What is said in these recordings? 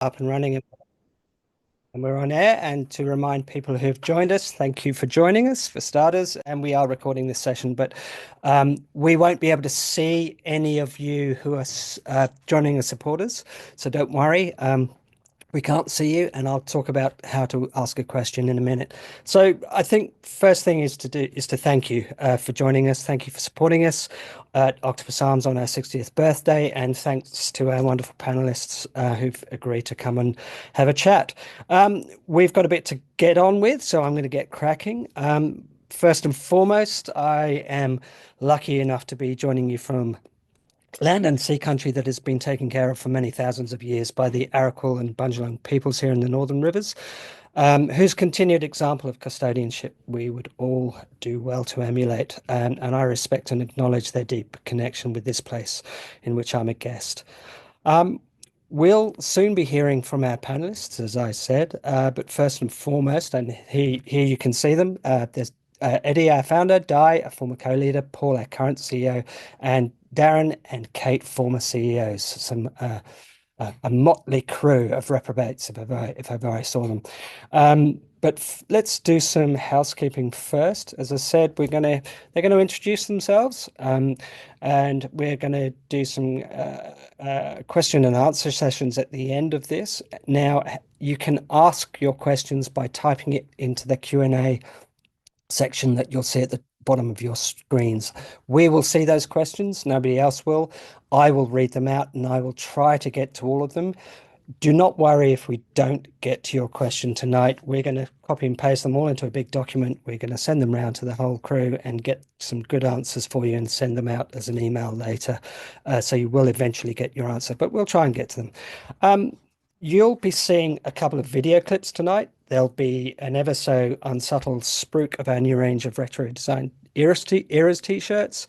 Up and running, and we're on air. And to remind people who've joined us, thank you for joining us for starters. And we are recording this session, but we won't be able to see any of you who are joining as supporters. So don't worry. We can't see you, and I'll talk about how to ask a question in a minute. So I think first thing is to thank you for joining us. Thank you for supporting us at Octopus Arms on our 60th birthday, and thanks to our wonderful panelists who've agreed to come and have a chat. We've got a bit to get on with, so I'm going to get cracking. First and foremost, I am lucky enough to be joining you from land and sea country that has been taken care of for many thousands of years by the Arakwal and Bundjalung peoples here in the Northern Rivers, whose continued example of custodianship we would all do well to emulate. And I respect and acknowledge their deep connection with this place in which I'm a guest. We'll soon be hearing from our panelists, as I said, but first and foremost, and here you can see them, there's Eddie, our founder, Di, a former co-leader, Paul, our current CEO, and Darren and Kate, former CEOs. A motley crew of reprobates, if ever I saw them. But let's do some housekeeping first. As I said, they're going to introduce themselves, and we're going to do some question and answer sessions at the end of this. Now, you can ask your questions by typing it into the Q&A section that you'll see at the bottom of your screens. We will see those questions. Nobody else will. I will read them out and I will try to get to all of them. Do not worry if we don't get to your question tonight. We're going to copy and paste them all into a big document. We're going to send them around to the whole crew and get some good answers for you and send them out as an email later. So you will eventually get your answer, but we'll try and get to them. You'll be seeing a couple of video clips tonight. There'll be an ever so unsubtle spruik of our new range of retro design eras t-shirts.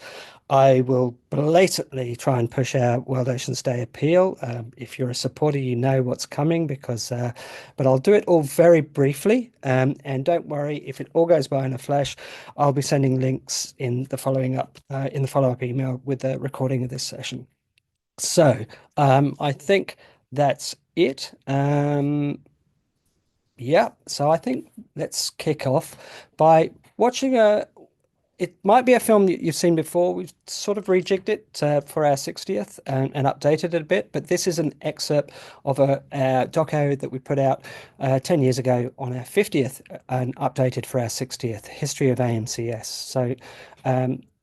I will blatantly try and push our World Oceans Day appeal. If you're a supporter, you know what's coming but I'll do it all very briefly. And don't worry, if it all goes by in a flash, I'll be sending links in the follow-up email with the recording of this session. So I think that's it. Yeah, so I think let's kick off by watching it might be a film you've seen before. We've sort of rejigged it for our 60th and updated it a bit, but this is an excerpt of a doco that we put out 10 years ago on our 50th and updated for our 60th, History of AMCS. So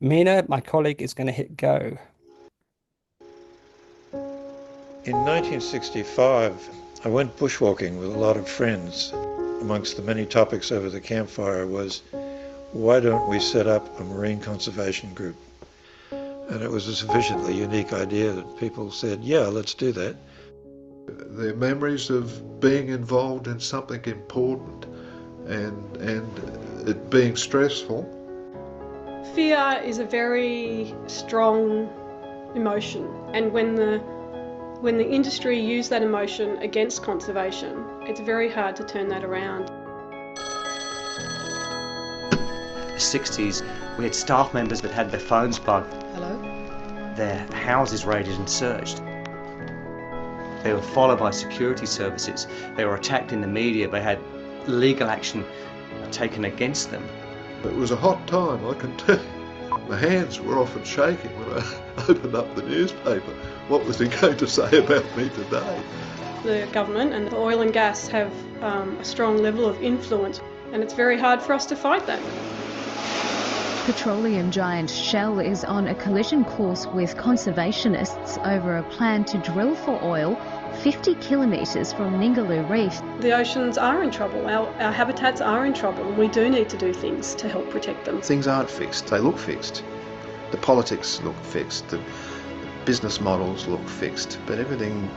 Mina, my colleague, is going to hit go. In 1965, I went bushwalking with a lot of friends. Amongst the many topics over the campfire was, why don't we set up a marine conservation group? And it was a sufficiently unique idea that people said, yeah, let's do that. Their memories of being involved in something important and it being stressful. Fear is a very strong emotion, and when the industry use that emotion against conservation, it's very hard to turn that around. The 60s, we had staff members that had their phones plugged. Hello? Their houses raided and searched. They were followed by security services. They were attacked in the media. They had legal action taken against them. It was a hot time, I can tell you. My hands were often shaking when I opened up the newspaper. What was he going to say about me today? The government and the oil and gas have a strong level of influence, and it's very hard for us to fight that. Petroleum giant Shell is on a collision course with conservationists over a plan to drill for oil 50 kilometres from Ningaloo Reef. The oceans are in trouble, our habitats are in trouble, and we do need to do things to help protect them. Things aren't fixed, they look fixed. The politics look fixed, the business models look fixed, but everything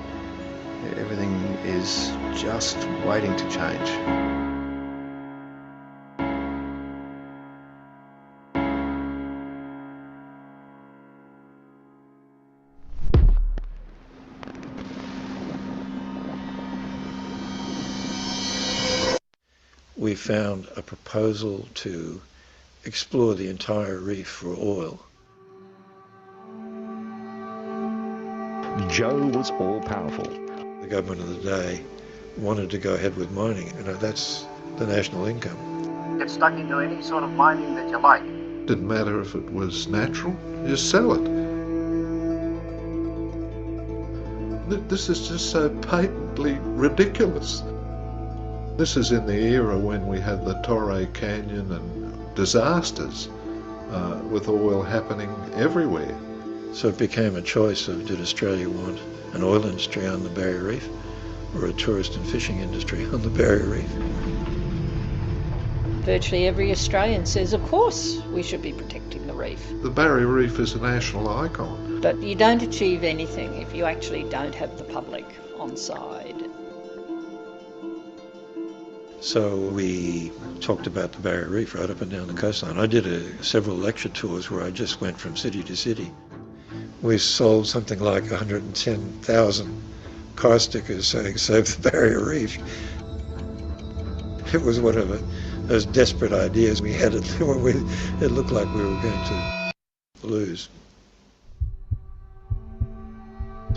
is just waiting to change. We found a proposal to explore the entire reef for oil. Joe was all-powerful. The government of the day wanted to go ahead with mining. That's the national income. Get stuck into any sort of mining that you like. Didn't matter if it was natural, you just sell it. This is just so patently ridiculous. This is in the era when we had the Tarte Canyon and disasters with oil happening everywhere. So it became a choice of, did Australia want an oil industry on the Barrier Reef or a tourist and fishing industry on the Barrier Reef? Virtually every Australian says, of course, we should be protecting the reef. The Barrier Reef is a national icon. But you don't achieve anything if you actually don't have the public on side. So we talked about the Barrier Reef right up and down the coastline. I did several lecture tours where I just went from city to city. We sold something like 110,000 car stickers saying "Save the Barrier Reef." It was one of those desperate ideas we had. It looked like we were going to lose.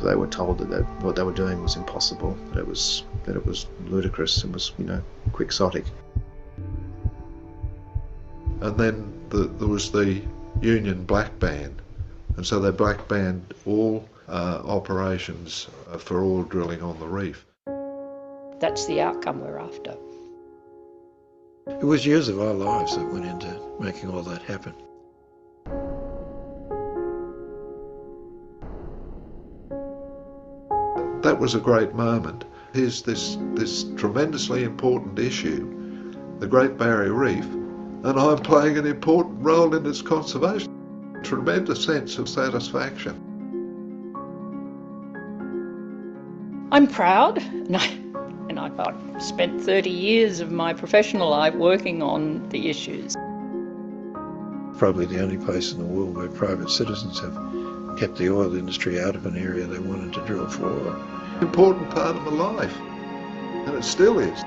They were told that what they were doing was impossible, that it was ludicrous, it was, quixotic. And then there was the Union Black Band, and so they black banned all operations for oil drilling on the reef. That's the outcome we're after. It was years of our lives that went into making all that happen. That was a great moment. Here's this tremendously important issue, the Great Barrier Reef, and I'm playing an important role in its conservation. Tremendous sense of satisfaction. I'm proud, and I've spent 30 years of my professional life working on the issues. Probably the only place in the world where private citizens have kept the oil industry out of an area they wanted to drill for oil. Important part of my life, and it still is.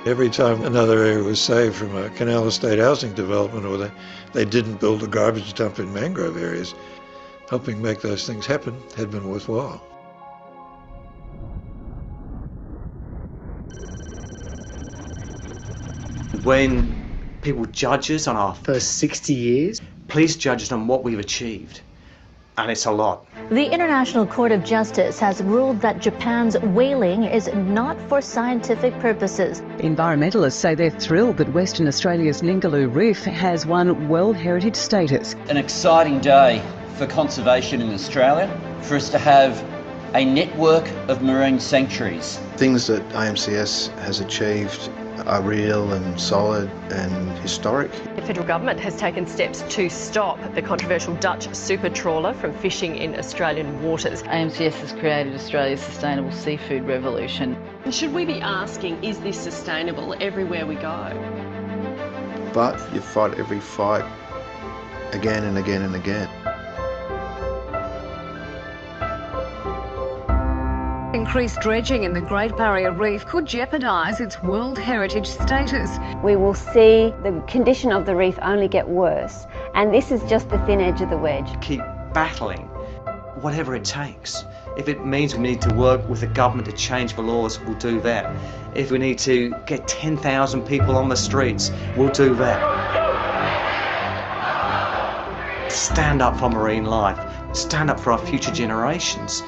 Every time another area was saved from a canal estate housing development, or they didn't build a garbage dump in mangrove areas, helping make those things happen had been worthwhile. When people judge us on our first 60 years, please judge us on what we've achieved. And it's a lot. The International Court of Justice has ruled that Japan's whaling is not for scientific purposes. Environmentalists say they're thrilled that Western Australia's Ningaloo Reef has won World Heritage status. An exciting day for conservation in Australia, for us to have a network of marine sanctuaries. Things that AMCS has achieved are real and solid and historic. The federal government has taken steps to stop the controversial Dutch super trawler from fishing in Australian waters. AMCS has created Australia's sustainable seafood revolution. Should we be asking, is this sustainable everywhere we go? But you fight every fight again and again and again. Increased dredging in the Great Barrier Reef could jeopardise its World Heritage status. We will see the condition of the reef only get worse, and this is just the thin edge of the wedge. Keep battling, whatever it takes. If it means we need to work with the government to change the laws, we'll do that. If we need to get 10,000 people on the streets, we'll do that. Stand up for marine life. Stand up for our future generations.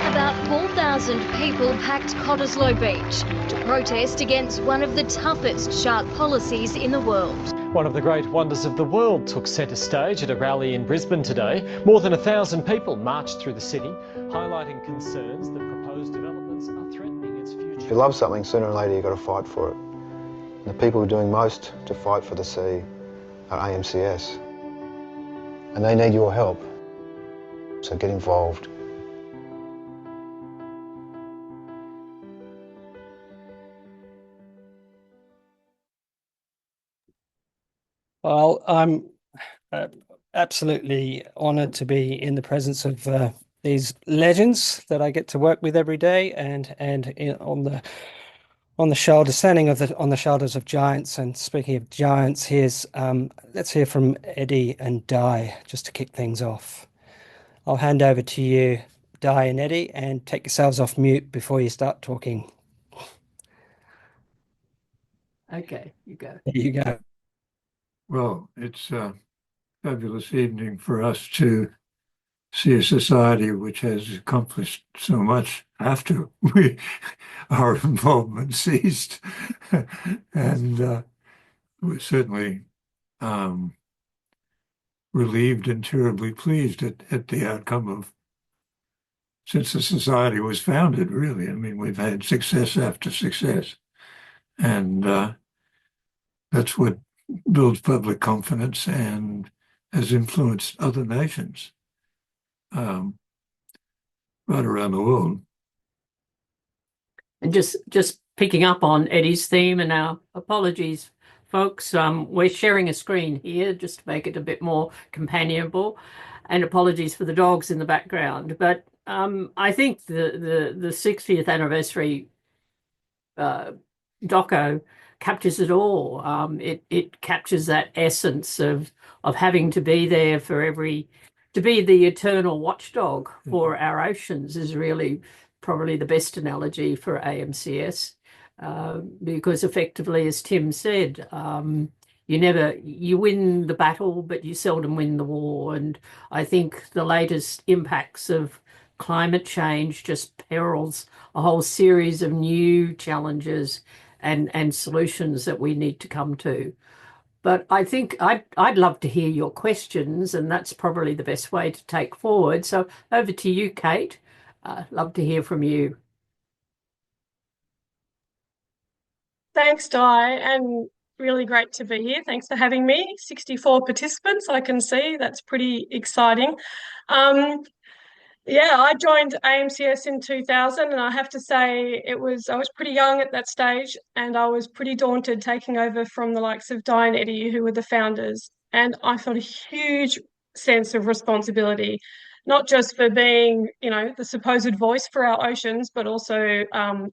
About 4,000 people packed Cottesloe Beach to protest against one of the toughest shark policies in the world. One of the great wonders of the world took centre stage at a rally in Brisbane today. More than 1,000 people marched through the city, highlighting concerns that proposed developments are threatening its future. If you love something, sooner or later you've got to fight for it. And the people who are doing most to fight for the sea are AMCS. And they need your help. So get involved. Well, I'm absolutely honoured to be in the presence of these legends that I get to work with every day, and on on the shoulders, standing on the shoulders of giants. And speaking of giants, let's hear from Eddie and Di just to kick things off. I'll hand over to you, Di and Eddie, and take yourselves off mute before you start talking. Okay, you go. There you go. Well, it's a fabulous evening for us to see a society which has accomplished so much after our involvement ceased. And we're certainly relieved and terribly pleased at the outcome of, since the society was founded, really. I mean, we've had success after success. And that's what builds public confidence and has influenced other nations right around the world. And just picking up on Eddie's theme, and our apologies, folks. We're sharing a screen here just to make it a bit more companionable, and apologies for the dogs in the background. But I think the 60th anniversary doco captures it all. It captures that essence of having to be there to be the eternal watchdog for our oceans is really probably the best analogy for AMCS, because effectively, as Tim said, you win the battle, but you seldom win the war. And I think the latest impacts of climate change just perils a whole series of new challenges and solutions that we need to come to. But I think I'd love to hear your questions, and that's probably the best way to take forward. So over to you, Kate. Love to hear from you. Thanks, Di, and really great to be here. Thanks for having me. 64 participants, I can see. That's pretty exciting. Yeah, I joined AMCS in 2000, and I have to say I was pretty young at that stage, and I was pretty daunted taking over from the likes of Di and Eddie, who were the founders. And I felt a huge sense of responsibility, not just for being, the supposed voice for our oceans, but also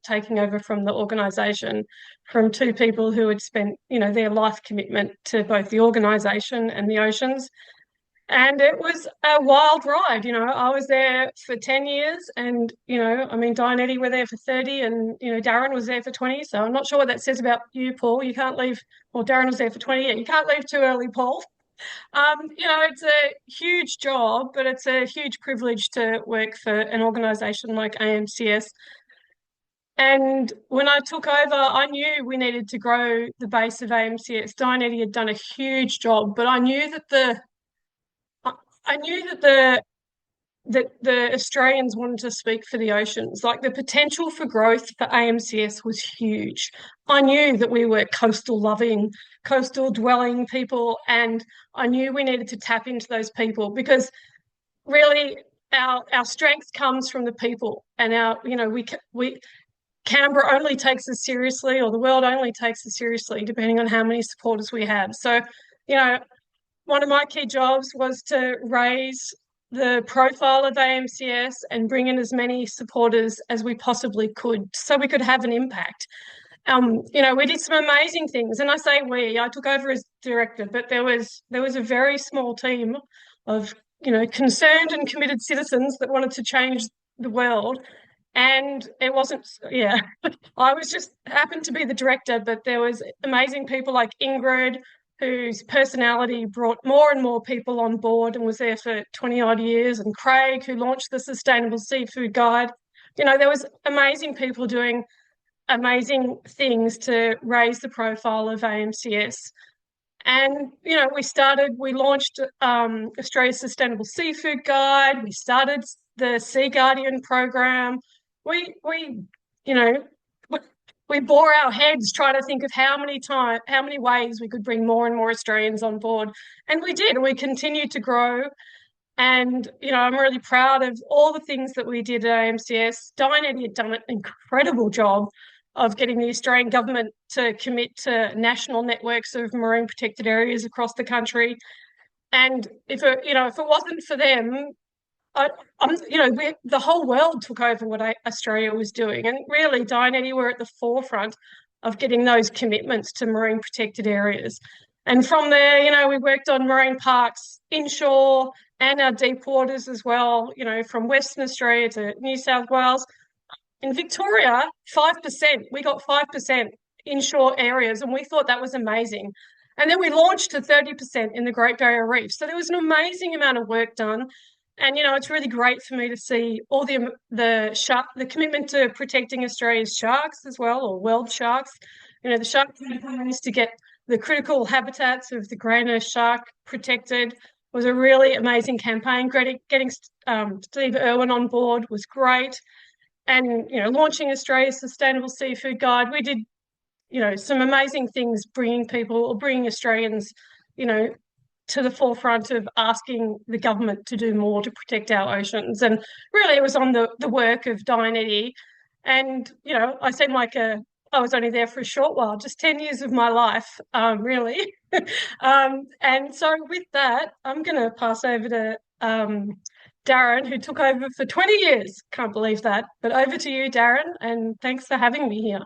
taking over from the organisation, from two people who had spent, their life commitment to both the organisation and the oceans. And it was a wild ride. I was there for 10 years and, Di and Eddie were there for 30 and, Darren was there for 20. So I'm not sure what that says about you, Paul. You can't leave, or Darren was there for 20. Yeah, you can't leave too early, Paul. It's a huge job, but it's a huge privilege to work for an organisation like AMCS. And when I took over, I knew we needed to grow the base of AMCS. Di and Eddie had done a huge job, but I knew that the Australians wanted to speak for the oceans. Like, the potential for growth for AMCS was huge. I knew that we were coastal-loving, coastal-dwelling people, and I knew we needed to tap into those people because really our strength comes from the people, and Canberra only takes us seriously, or the world only takes us seriously, depending on how many supporters we have. So, one of my key jobs was to raise the profile of AMCS and bring in as many supporters as we possibly could so we could have an impact. We did some amazing things, and I say I took over as director, but there was a very small team of, concerned and committed citizens that wanted to change the world. And it wasn't, I was just happened to be the director, but there was amazing people like Ingrid, whose personality brought more and more people on board and was there for 20 odd years, and Craig, who launched the Sustainable Seafood Guide. There was amazing people doing amazing things to raise the profile of AMCS. And, we launched Australia's Sustainable Seafood Guide. We started the Sea Guardian program. We bore our heads trying to think of how many ways we could bring more and more Australians on board. And we did, and we continued to grow. And, I'm really proud of all the things that we did at AMCS. Di and Eddie had done an incredible job of getting the Australian government to commit to national networks of marine protected areas across the country. And if it wasn't for them, the whole world took over what Australia was doing, and really, Diane, were at the forefront of getting those commitments to marine protected areas. And from there, we worked on marine parks inshore and our deep waters as well, from Western Australia to New South Wales. In Victoria, 5%, we got 5% inshore areas, and we thought that was amazing. And then we launched to 30% in the Great Barrier Reef. So there was an amazing amount of work done. And, it's really great for me to see all the commitment to protecting Australia's sharks as well, or world sharks. The shark campaign is to get the critical habitats of the greater shark protected. Was a really amazing campaign. Getting Steve Irwin on board was great. And, launching Australia's Sustainable Seafood Guide, we did, some amazing things, bringing Australians, to the forefront of asking the government to do more to protect our oceans. And really it was on the work of Diane Eddy. And, I seem like I was only there for a short while, just 10 years of my life, really. And so with that, I'm going to pass over to Darren, who took over for 20 years. Can't believe that. But over to you, Darren, and thanks for having me here.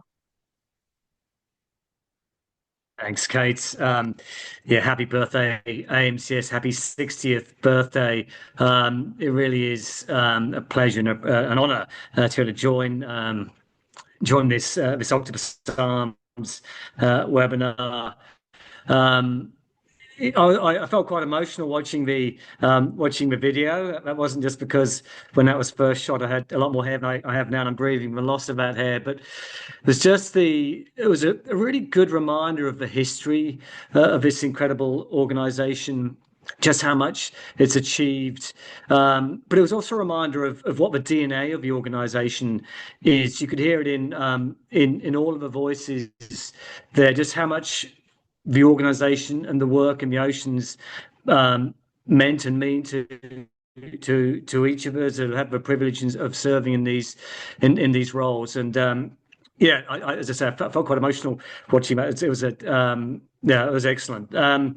Thanks, Kate. Happy birthday, AMCS. Happy 60th birthday. It really is a pleasure and an honour to join this Octopus Arms webinar. I felt quite emotional watching the video. That wasn't just because when that was first shot, I had a lot more hair than I have now, and I'm grieving the loss of that hair. But it was a really good reminder of the history of this incredible organisation, just how much it's achieved. But it was also a reminder of what the DNA of the organisation is. You could hear it in all of the voices there, just how much the organisation and the work in the oceans meant and mean to each of us who have the privilege of serving in these roles. And as I said, I felt quite emotional watching that. It was excellent. I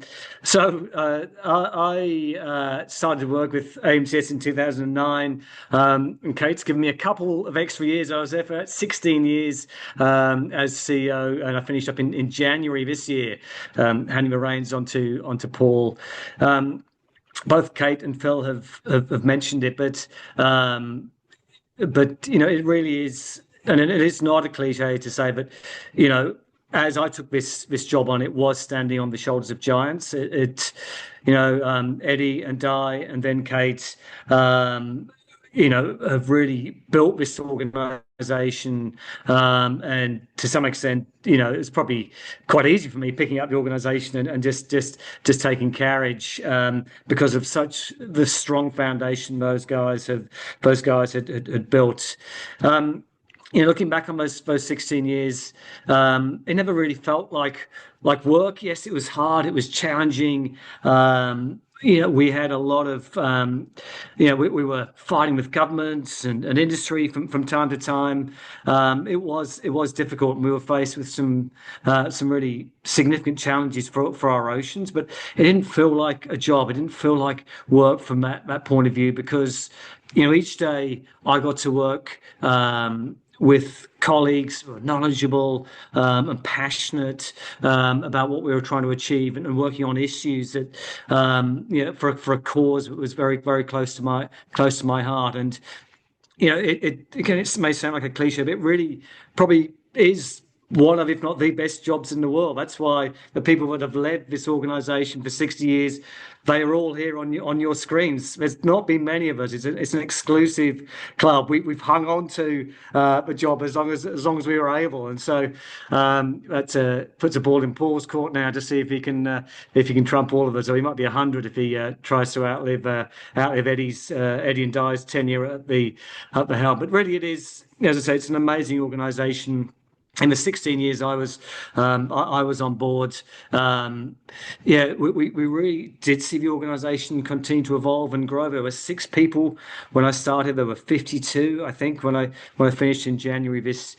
started to work with AMCS in 2009, and Kate's given me a couple of extra years. I was there for 16 years as CEO, and I finished up in January this year, handing the reins onto Paul. Both Kate and Phil have mentioned it, but it really is. And it is not a cliche to say, but, as I took this job on, it was standing on the shoulders of giants. Eddie and Di and then Kate, have really built this organisation. And to some extent, it's probably quite easy for me picking up the organisation and just taking carriage because of such the strong foundation those guys had built. Looking back on those 16 years, it never really felt like work. Yes, it was hard. It was challenging. We had a lot of, we were fighting with governments and industry from time to time. It was difficult, and we were faced with some really significant challenges for our oceans. But it didn't feel like a job. It didn't feel like work from that point of view, because each day I got to work with colleagues who are knowledgeable and passionate about what we were trying to achieve, and working on issues that, for a cause that was very, very close to my heart. And it may sound like a cliche, but it really probably is one of, if not the best jobs in the world. That's why the people that have led this organisation for 60 years, they are all here on your screens. There's not been many of us. It's an exclusive club. We've hung on to the job as long as we were able, and so that puts a ball in Paul's court now to see if he can trump all of us. Or he might be 100 if he tries to outlive Eddie and Di's tenure at the helm. But really, it is, as I say, it's an amazing organisation. In the 16 years I was on board, we really did see the organisation continue to evolve and grow. There were 6 people when I started. There were 52, I think, when I finished in January this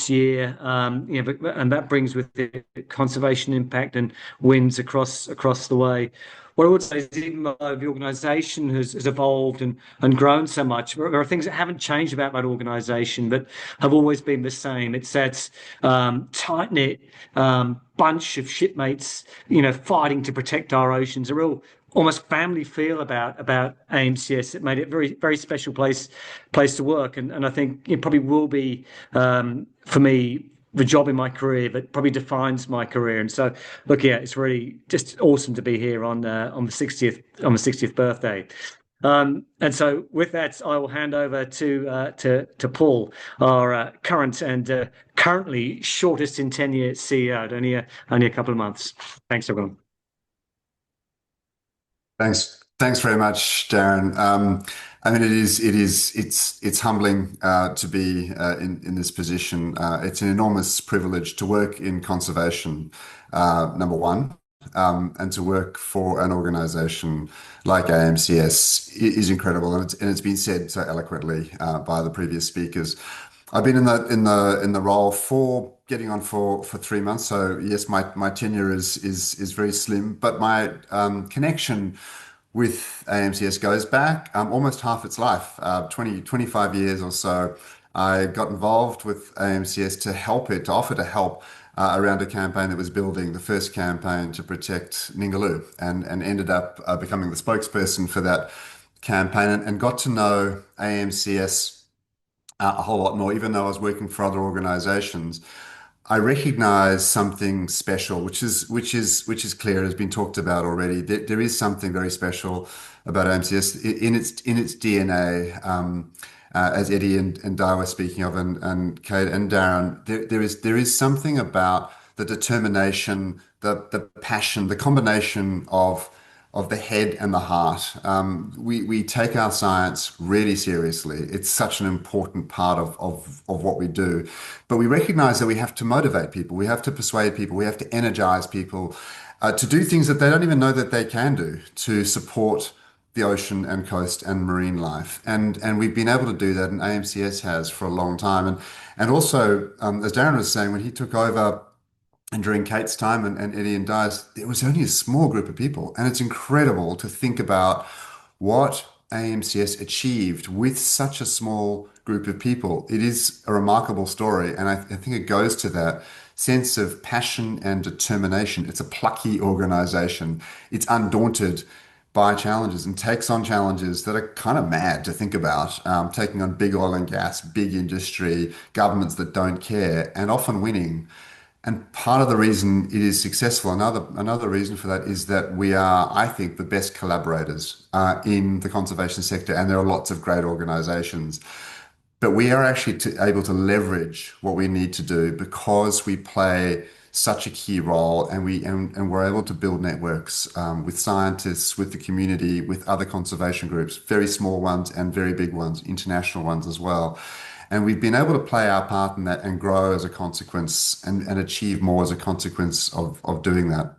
year. And that brings with it conservation impact and wins across the way. what I would say is even though the organisation has evolved and grown so much, there are things that haven't changed about that organisation but have always been the same. It's that tight-knit bunch of shipmates, fighting to protect our oceans, a real almost family feel about AMCS. It made it a very, very special place to work. And I think it probably will be, for me, the job in my career that probably defines my career. And so, look, yeah, it's really just awesome to be here on the 60th birthday. And so, with that, I will hand over to Paul, our current and currently shortest in tenure CEO, only a couple of months. Thanks, everyone. Thanks very much, Darren. I mean, it's humbling to be in this position. It's an enormous privilege to work in conservation, number one, and to work for an organisation like AMCS is incredible, and it's been said so eloquently by the previous speakers. I've been in the role for getting on for 3 months. So yes, my tenure is very slim, but my connection with AMCS goes back almost half its life, 25 years or so. I got involved with AMCS to offer to help around a campaign that was building the first campaign to protect Ningaloo, and ended up becoming the spokesperson for that campaign, and got to know AMCS a whole lot more, even though I was working for other organizations. I recognize something special, which is clear, has been talked about already. There is something very special about AMCS in its DNA, as Eddie and Di were speaking of, and Kate and Darren. There is something about the determination, the passion, the combination of the head and the heart. We take our science really seriously. It's such an important part of what we do. But we recognize that we have to motivate people. We have to persuade people. We have to energize people to do things that they don't even know that they can do to support the ocean and coast and marine life. And we've been able to do that, and AMCS has for a long time. And also, as Darren was saying, when he took over, and during Kate's time and Eddie and Di's, there was only a small group of people. And it's incredible to think about what AMCS achieved with such a small group of people. It is a remarkable story. And I think it goes to that sense of passion and determination. It's a plucky organization. It's undaunted by challenges and takes on challenges that are kind of mad to think about, taking on big oil and gas, big industry, governments that don't care, and often winning. And part of the reason it is successful, another reason for that, is that we are, I think, the best collaborators in the conservation sector, and there are lots of great organizations. But we are actually able to leverage what we need to do because we play such a key role, and we're able to build networks with scientists, with the community, with other conservation groups, very small ones and very big ones, international ones as well. And we've been able to play our part in that and grow as a consequence and achieve more as a consequence of doing that.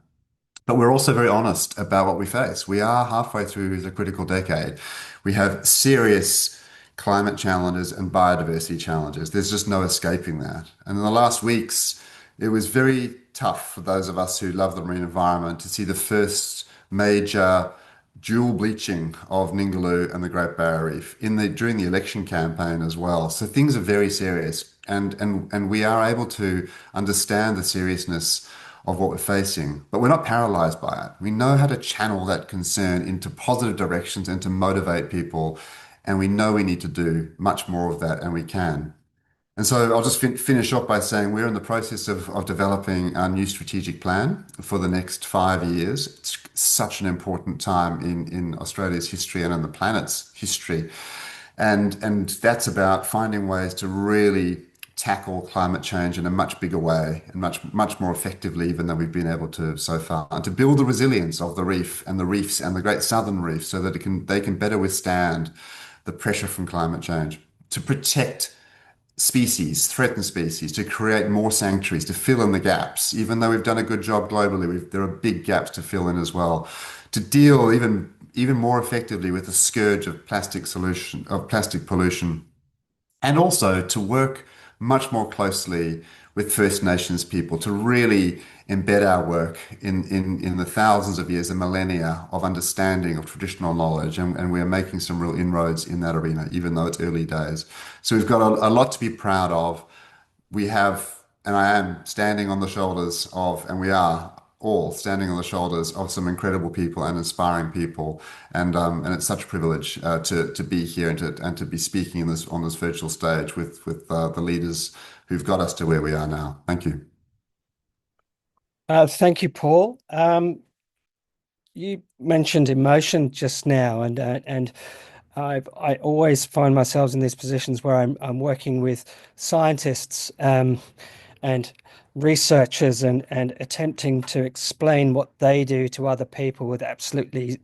But we're also very honest about what we face. We are halfway through the critical decade. We have serious climate challenges and biodiversity challenges. There's just no escaping that. And in the last weeks, it was very tough for those of us who love the marine environment to see the first major dual bleaching of Ningaloo and the Great Barrier Reef during the election campaign as well. So things are very serious, and we are able to understand the seriousness of what we're facing, but we're not paralyzed by it. We know how to channel that concern into positive directions and to motivate people, and we know we need to do much more of that, and we can. And so I'll just finish off by saying we're in the process of developing our new strategic plan for the next 5 years. It's such an important time in Australia's history and in the planet's history. And that's about finding ways to really tackle climate change in a much bigger way and much more effectively even than we've been able to so far, and to build the resilience of the reef and the reefs and the Great Southern Reef so that they can better withstand the pressure from climate change, to protect species, threatened species, to create more sanctuaries, to fill in the gaps. Even though we've done a good job globally, there are big gaps to fill in as well. To deal even more effectively with the scourge of plastic pollution, and also to work much more closely with First Nations people to really embed our work in the thousands of years, the millennia of understanding of traditional knowledge. And we're making some real inroads in that arena, even though it's early days. So we've got a lot to be proud of. We have, and I am standing on the shoulders of, and we are all standing on the shoulders of some incredible people and inspiring people, and it's such a privilege to be here and to be speaking on this virtual stage with the leaders who've got us to where we are now. Thank you. Thank you, Paul. You mentioned emotion just now, and I always find myself in these positions where I'm working with scientists and researchers and attempting to explain what they do to other people with absolutely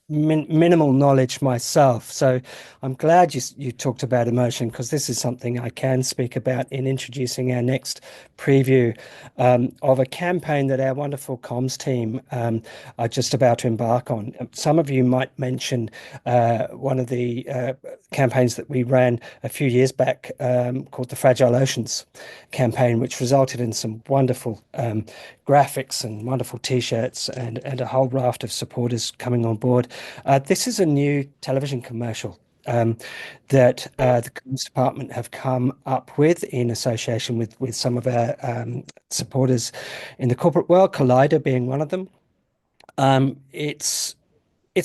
minimal knowledge myself. So I'm glad you talked about emotion, because this is something I can speak about in introducing our next preview of a campaign that our wonderful comms team are just about to embark on. Some of you might mention one of the campaigns that we ran a few years back called the Fragile Oceans campaign, which resulted in some wonderful graphics and wonderful t-shirts and a whole raft of supporters coming on board. This is a new television commercial that the Comms Department have come up with in association with some of our supporters in the corporate world, Collider being one of them. It's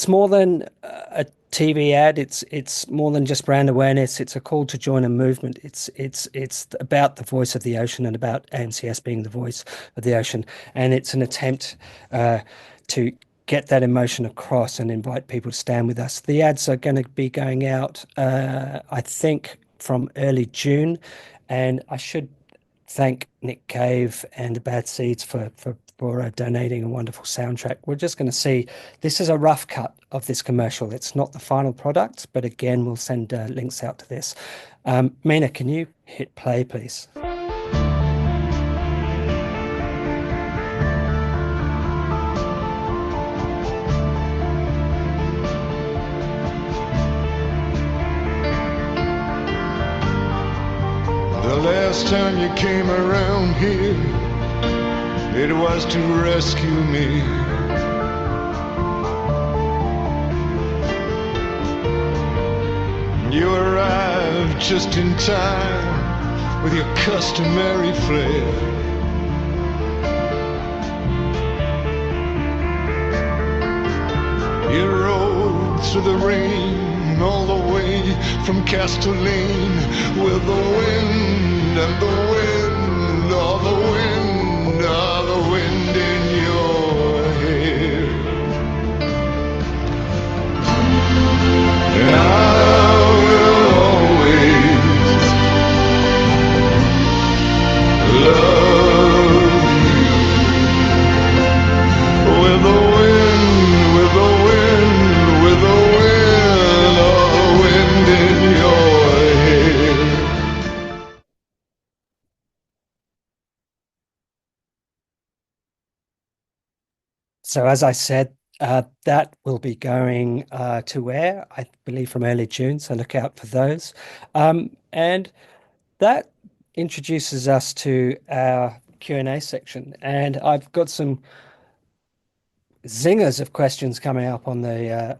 more than a TV ad. It's more than just brand awareness. It's a call to join a movement. It's about the voice of the ocean and about AMCS being the voice of the ocean. And it's an attempt to get that emotion across and invite people to stand with us. The ads are going to be going out, I think, from early June. And I should thank Nick Cave and the Bad Seeds for donating a wonderful soundtrack. We're just going to see, this is a rough cut of this commercial. It's not the final product, but again, we'll send links out to this. Mina, can you hit play, please? The last time you came around here, it was to rescue me. You arrived just in time with your customary flair. You rode through the rain all the way from Castellane with the wind and the wind, all the wind, all the wind in your hair. And I will always love you with the wind, with the wind, with the wind, all the wind in your hair. So as I said, that will be going to air, I believe, from early June. So look out for those. And that introduces us to our Q&A section. And I've got some zingers of questions coming up on the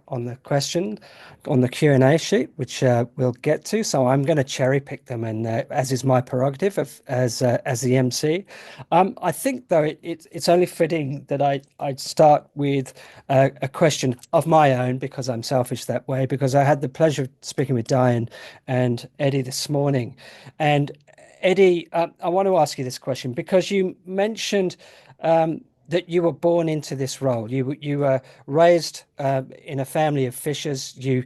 Q&A sheet, which we'll get to. So I'm going to cherry pick them, and as is my prerogative as the MC. I think though it's only fitting that I'd start with a question of my own, because I'm selfish that way. Because I had the pleasure of speaking with Darren and Eddie this morning, and Eddie, I want to ask you this question because you mentioned that you were born into this role. You were raised in a family of fishers. You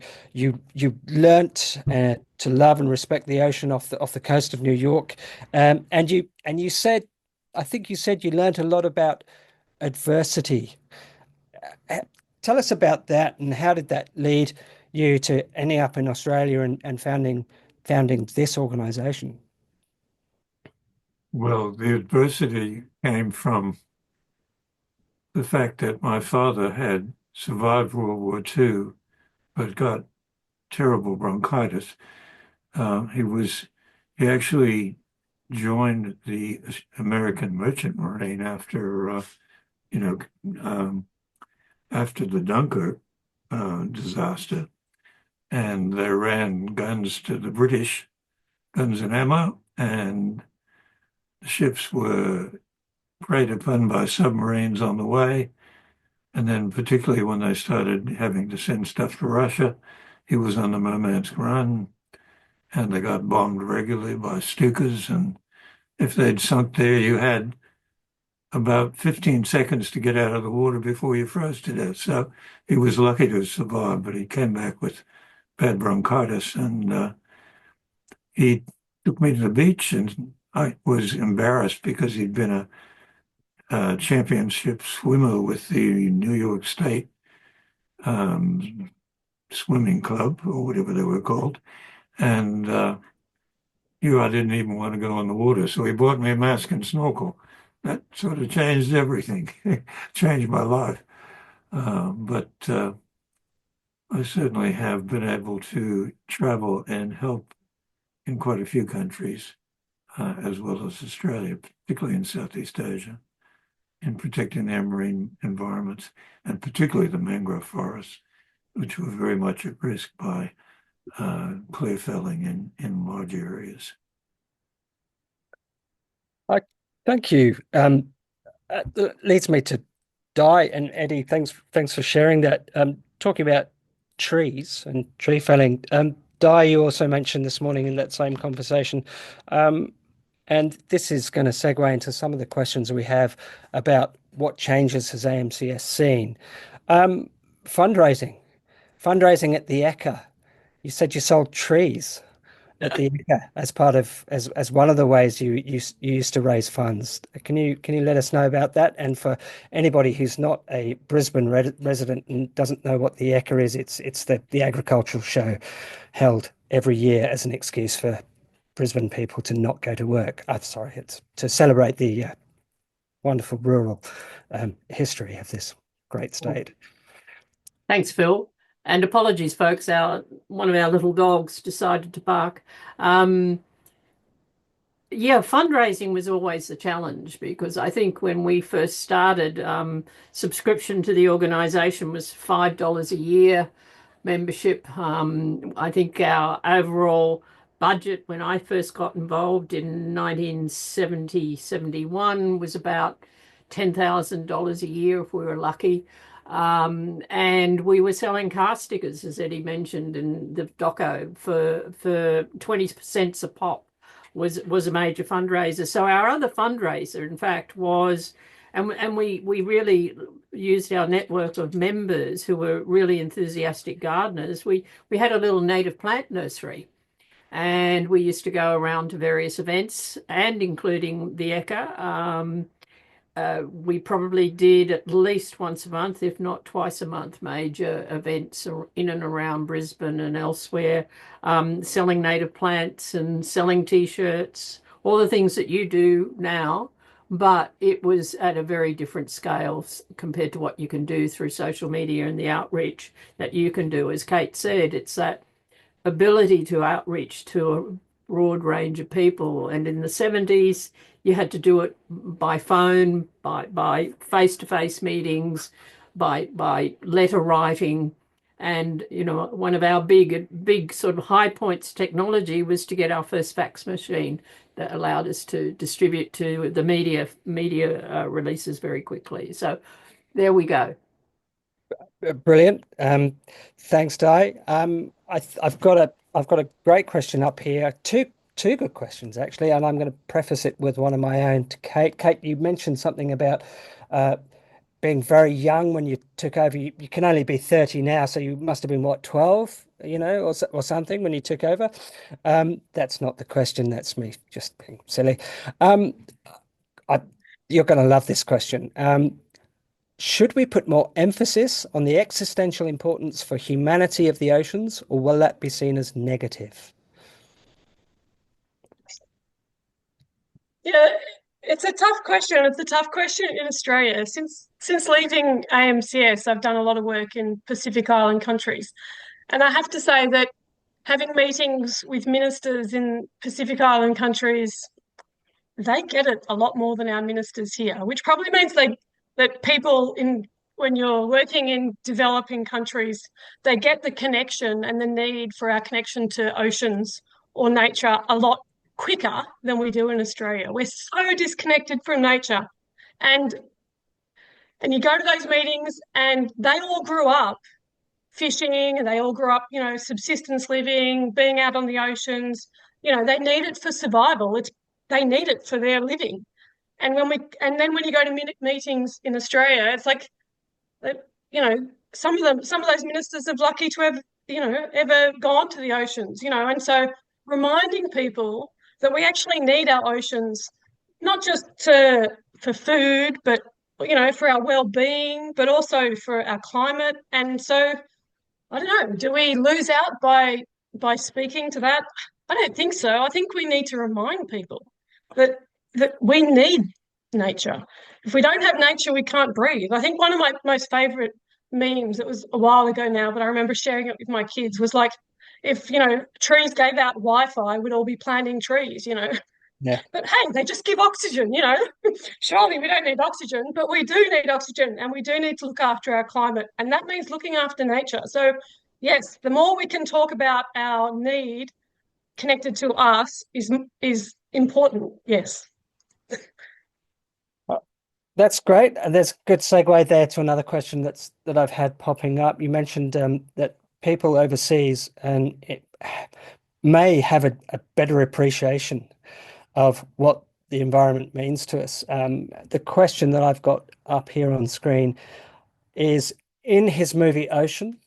learnt to love and respect the ocean off the coast of New York, and you said, I think you said you learnt a lot about adversity. Tell us about that, and how did that lead you to ending up in Australia and founding this organisation? Well, the adversity came from the fact that my father had survived World War II, but got terrible bronchitis. He actually joined the American Merchant Marine after, you know, after the Dunkirk disaster, and they ran guns to the British, guns and ammo, and the ships were preyed upon by submarines on the way. And then particularly when they started having to send stuff to Russia, he was on the Murmansk run, and they got bombed regularly by Stukas. And if they'd sunk there, you had about 15 seconds to get out of the water before you froze to death. So he was lucky to survive, but he came back with bad bronchitis, and he took me to the beach, and I was embarrassed because he'd been a championship swimmer with the New York State swimming club, or whatever they were called. And I didn't even want to go in the water. So he bought me a mask and snorkel. That sort of changed everything, changed my life. But I certainly have been able to travel and help in quite a few countries, as well as Australia, particularly in Southeast Asia, in protecting their marine environments, and particularly the mangrove forests, which were very much at risk by clear felling in large areas. Thank you. That leads me to Di and Eddie. Thanks for sharing that. Talking about trees and tree felling. Di, you also mentioned this morning in that same conversation, and this is going to segue into some of the questions we have about what changes has AMCS seen. Fundraising at the Eka. You said you sold trees at the Eka as part of as one of the ways you used to raise funds. Can you let us know about that? And for anybody who's not a Brisbane resident and doesn't know what the Eka is, it's the agricultural show held every year as an excuse for Brisbane people to not go to work. Sorry, it's to celebrate the wonderful rural history of this great state. Thanks, Phil. And apologies, folks. One of our little dogs decided to bark. Yeah, fundraising was always a challenge because I think when we first started, subscription to the organisation was $5 a year membership. I think our overall budget when I first got involved in 1970-71 was about $10,000 a year if we were lucky. And we were selling car stickers, as Eddie mentioned, in the doco for 20 cents a pop was a major fundraiser. So our other fundraiser, in fact, was, and we really used our network of members who were really enthusiastic gardeners. We had a little native plant nursery, and we used to go around to various events, and including the Eka. We probably did at least once a month, if not twice a month, major events in and around Brisbane and elsewhere, selling native plants and selling T-shirts, all the things that you do now, but it was at a very different scale compared to what you can do through social media and the outreach that you can do. As Kate said, it's that ability to outreach to a broad range of people. And in the 70s, you had to do it by phone, by face-to-face meetings, by letter writing. And, one of our big sort of high points technology was to get our first fax machine that allowed us to distribute to the media releases very quickly. So there we go. Brilliant. Thanks, Di. I've got a great question up here. Two good questions actually, and I'm going to preface it with one of my own to Kate. Kate, you mentioned something about being very young when you took over. You can only be 30 now, so you must have been what, 12, or something when you took over. That's not the question. That's me just being silly. You're going to love this question. Should we put more emphasis on the existential importance for humanity of the oceans, or will that be seen as negative? Yeah, it's a tough question. It's a tough question in Australia. Since leaving AMCS, I've done a lot of work in Pacific Island countries. And I have to say that having meetings with ministers in Pacific Island countries they get it a lot more than our ministers here, which probably means that people when you're working in developing countries, they get the connection and the need for our connection to oceans or nature a lot quicker than we do in Australia. We're so disconnected from nature. And you go to those meetings and they all grew up fishing and they all grew up, subsistence living, being out on the oceans. They need it for survival. They need it for their living. And then when you go to meetings in Australia, it's like, some of those ministers are lucky to have, ever gone to the oceans, and so reminding people that we actually need our oceans, not just for food, but, for our well-being, but also for our climate. And so, I don't know, do we lose out by speaking to that? I don't think so. I think we need to remind people that we need nature. If we don't have nature, we can't breathe. I think one of my most favourite memes, it was a while ago now, but I remember sharing it with my kids, was like, if, trees gave out Wi-Fi, we'd all be planting trees, Yeah. But hey, they just give oxygen, Surely we don't need oxygen, but we do need oxygen, and we do need to look after our climate. And that means looking after nature. So yes, the more we can talk about our need connected to us is important. Yes. That's great. And there's a good segue there to another question that I've had popping up. You mentioned that people overseas may have a better appreciation of what the environment means to us. The question that I've got up here on screen is, in his movie Ocean,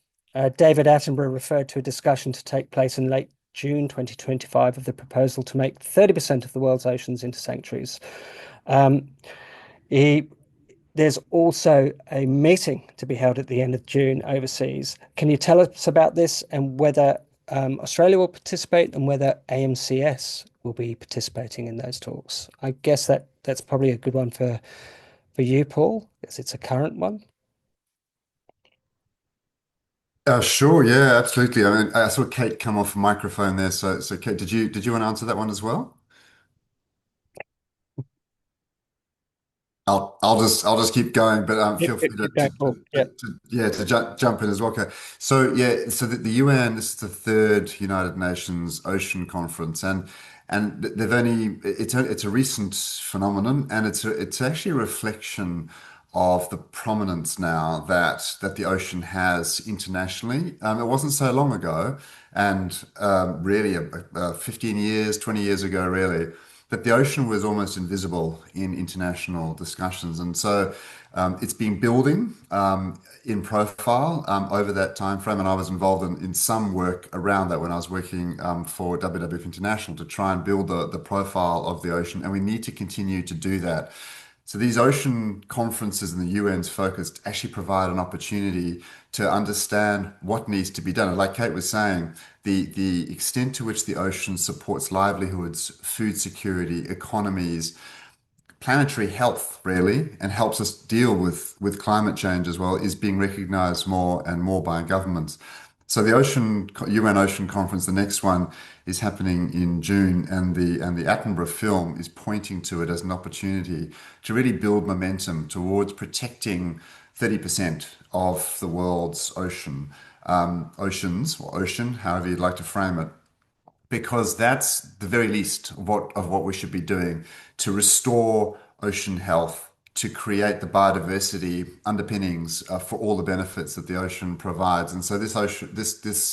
David Attenborough referred to a discussion to take place in late June 2025 of the proposal to make 30% of the world's oceans into sanctuaries. There's also a meeting to be held at the end of June overseas. Can you tell us about this and whether Australia will participate and whether AMCS will be participating in those talks? I guess that's probably a good one for you, Paul, because it's a current one. Sure, yeah, absolutely. I mean, I saw Kate come off microphone there. So Kate, did you want to answer that one as well? I'll just keep going, but feel free to jump in as well. Okay. So the UN, this is the third United Nations Ocean Conference, and it's a recent phenomenon, and it's actually a reflection of the prominence now that the ocean has internationally. It wasn't so long ago, and really 15 years, 20 years ago, really, that the ocean was almost invisible in international discussions. And so it's been building in profile over that time frame. And I was involved in some work around that when I was working for WWF International to try and build the profile of the ocean. And we need to continue to do that. So these ocean conferences and the UN's focus actually provide an opportunity to understand what needs to be done. And like Kate was saying, the extent to which the ocean supports livelihoods, food security, economies, planetary health, really, and helps us deal with climate change as well, is being recognized more and more by governments. So the UN Ocean Conference, the next one, is happening in June, and the Attenborough film is pointing to it as an opportunity to really build momentum towards protecting 30% of the world's oceans, or ocean, however you'd like to frame it, because that's the very least of what we should be doing to restore ocean health, to create the biodiversity underpinnings for all the benefits that the ocean provides. And so this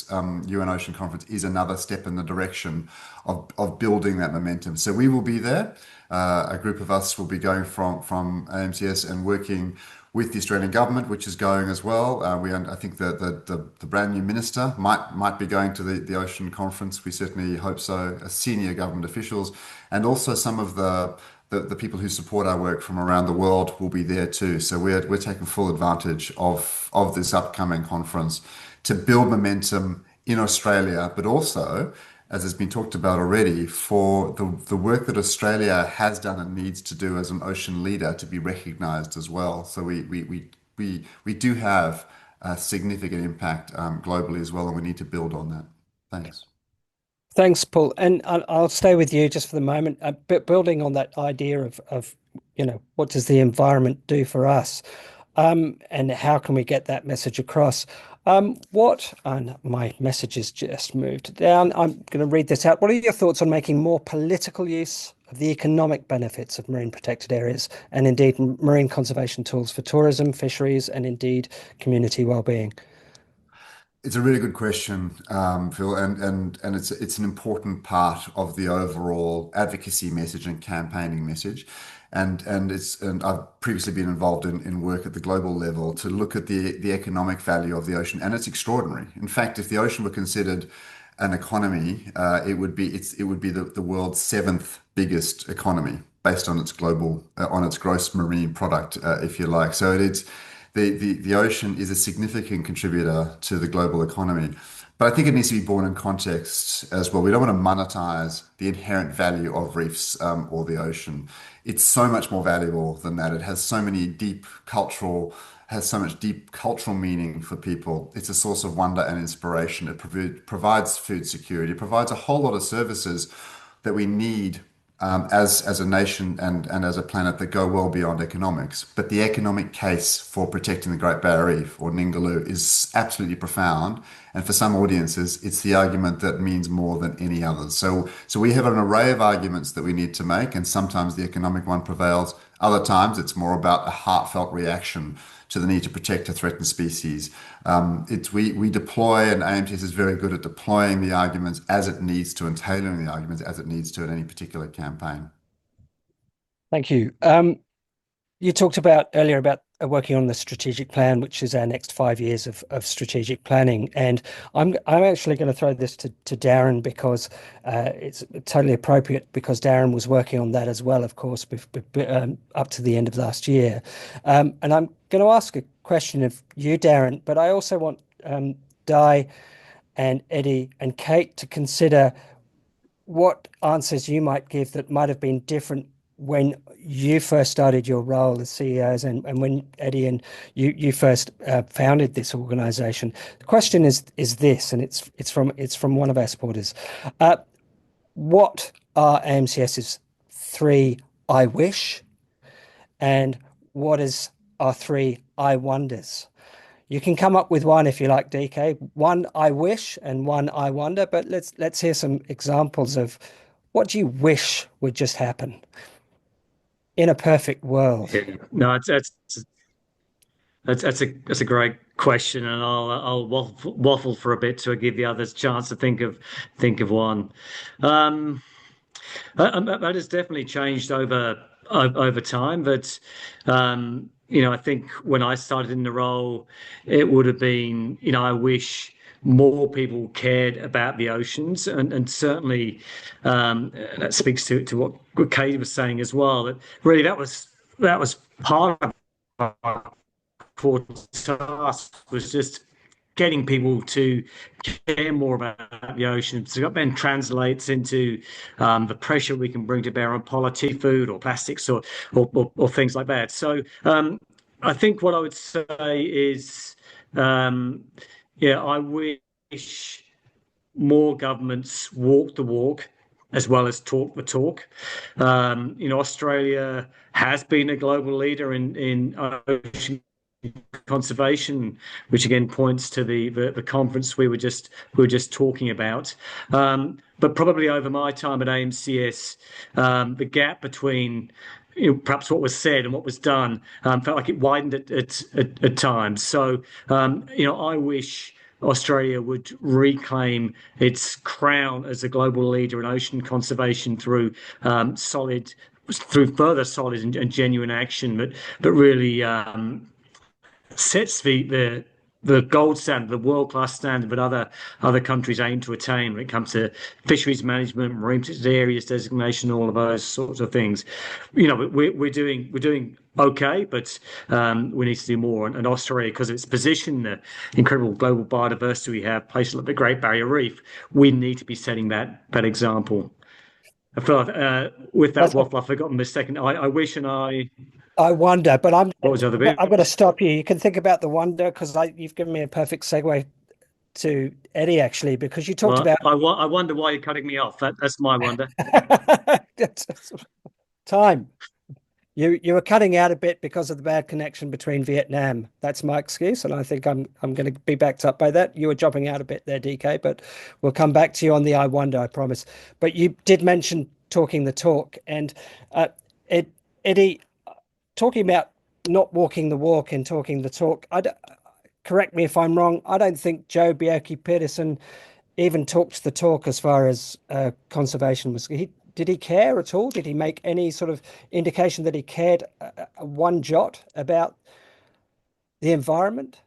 UN Ocean Conference is another step in the direction of building that momentum. So we will be there. A group of us will be going from AMCS and working with the Australian government, which is going as well. I think the brand new minister might be going to the Ocean Conference. We certainly hope so. Senior government officials, and also some of the people who support our work from around the world will be there too. So we're taking full advantage of this upcoming conference to build momentum in Australia, but also, as has been talked about already, for the work that Australia has done and needs to do as an ocean leader to be recognised as well. So we do have a significant impact globally as well, and we need to build on that. Thanks. Thanks, Paul. And I'll stay with you just for the moment. But building on that idea of what does the environment do for us, and how can we get that message across? And my message has just moved down. I'm going to read this out. What are your thoughts on making more political use of the economic benefits of marine protected areas and indeed marine conservation tools for tourism, fisheries, and indeed community well-being? It's a really good question, Phil, and it's an important part of the overall advocacy message and campaigning message. And I've previously been involved in work at the global level to look at the economic value of the ocean, and it's extraordinary. In fact, if the ocean were considered an economy, it would be the world's seventh biggest economy based on its on its gross marine product, if you like. So it's the ocean is a significant contributor to the global economy. But I think it needs to be borne in context as well. We don't want to monetize the inherent value of reefs or the ocean. It's so much more valuable than that. It has so much deep cultural meaning for people. It's a source of wonder and inspiration. It provides food security. It provides a whole lot of services that we need as a nation and as a planet that go well beyond economics. But the economic case for protecting the Great Barrier Reef or Ningaloo is absolutely profound. And for some audiences, it's the argument that means more than any others. So we have an array of arguments that we need to make, and sometimes the economic one prevails. Other times it's more about a heartfelt reaction to the need to protect a threatened species. We deploy, and AMCS is very good at deploying the arguments as it needs to and tailoring the arguments as it needs to in any particular campaign. Thank you. You talked earlier about working on the strategic plan, which is our next 5 years of strategic planning. And I'm actually going to throw this to Darren because it's totally appropriate, because Darren was working on that as well, of course, up to the end of last year. And I'm going to ask a question of you, Darren, but I also want Di and Eddie and Kate to consider what answers you might give that might have been different when you first started your role as CEOs and when Eddie and you first founded this organization. The question is this, and it's from one of our supporters. What are AMCS's 3 I wish, and what is our 3 I wonders? You can come up with one if you like, DK. 1 I wish and 1 I wonder, but let's hear some examples of what do you wish would just happen in a perfect world. Yeah. No, that's a great question, and I'll waffle for a bit to give the others a chance to think of one. That has definitely changed over time, but I think when I started in the role, it would have been, I wish more people cared about the oceans, and certainly that speaks to what Katie was saying as well. That really that was part of our core task, was just getting people to care more about the ocean. So that then translates into the pressure we can bring to bear on policy, food, or plastics, or things like that. So I think what I would say is, I wish more governments walk the walk as well as talk the talk. Australia has been a global leader in ocean conservation, which again points to the conference we were just talking about. But probably over my time at AMCS, the gap between perhaps what was said and what was done felt like it widened at times. So I wish Australia would reclaim its crown as a global leader in ocean conservation through further solid and genuine action, but really sets the gold standard, the world-class standard that other countries aim to attain when it comes to fisheries management, marine protected areas designation, all of those sorts of things. We're doing okay, but we need to do more. And Australia, because of its position, the incredible global biodiversity we have, places like the Great Barrier Reef, we need to be setting that example. I feel like with that waffle, I've forgotten the second. I wish and I wonder, but what was the other bit? I'm going to stop you. You can think about the wonder, because you've given me a perfect segue to Eddie, actually, because you talked Well, about. I wonder why you're cutting me off. That's my wonder. Time. You were cutting out a bit because of the bad connection between Vietnam. That's my excuse, and I think I'm going to be backed up by that. You were dropping out a bit there, DK, but we'll come back to you on the I wonder, I promise. But you did mention talking the talk, and Eddie, talking about not walking the walk and talking the talk. Correct me if I'm wrong. I don't think Joe Bjelke-Petersen even talked the talk as far as conservation was. Did he care at all? Did he make any sort of indication that he cared one jot about the environment?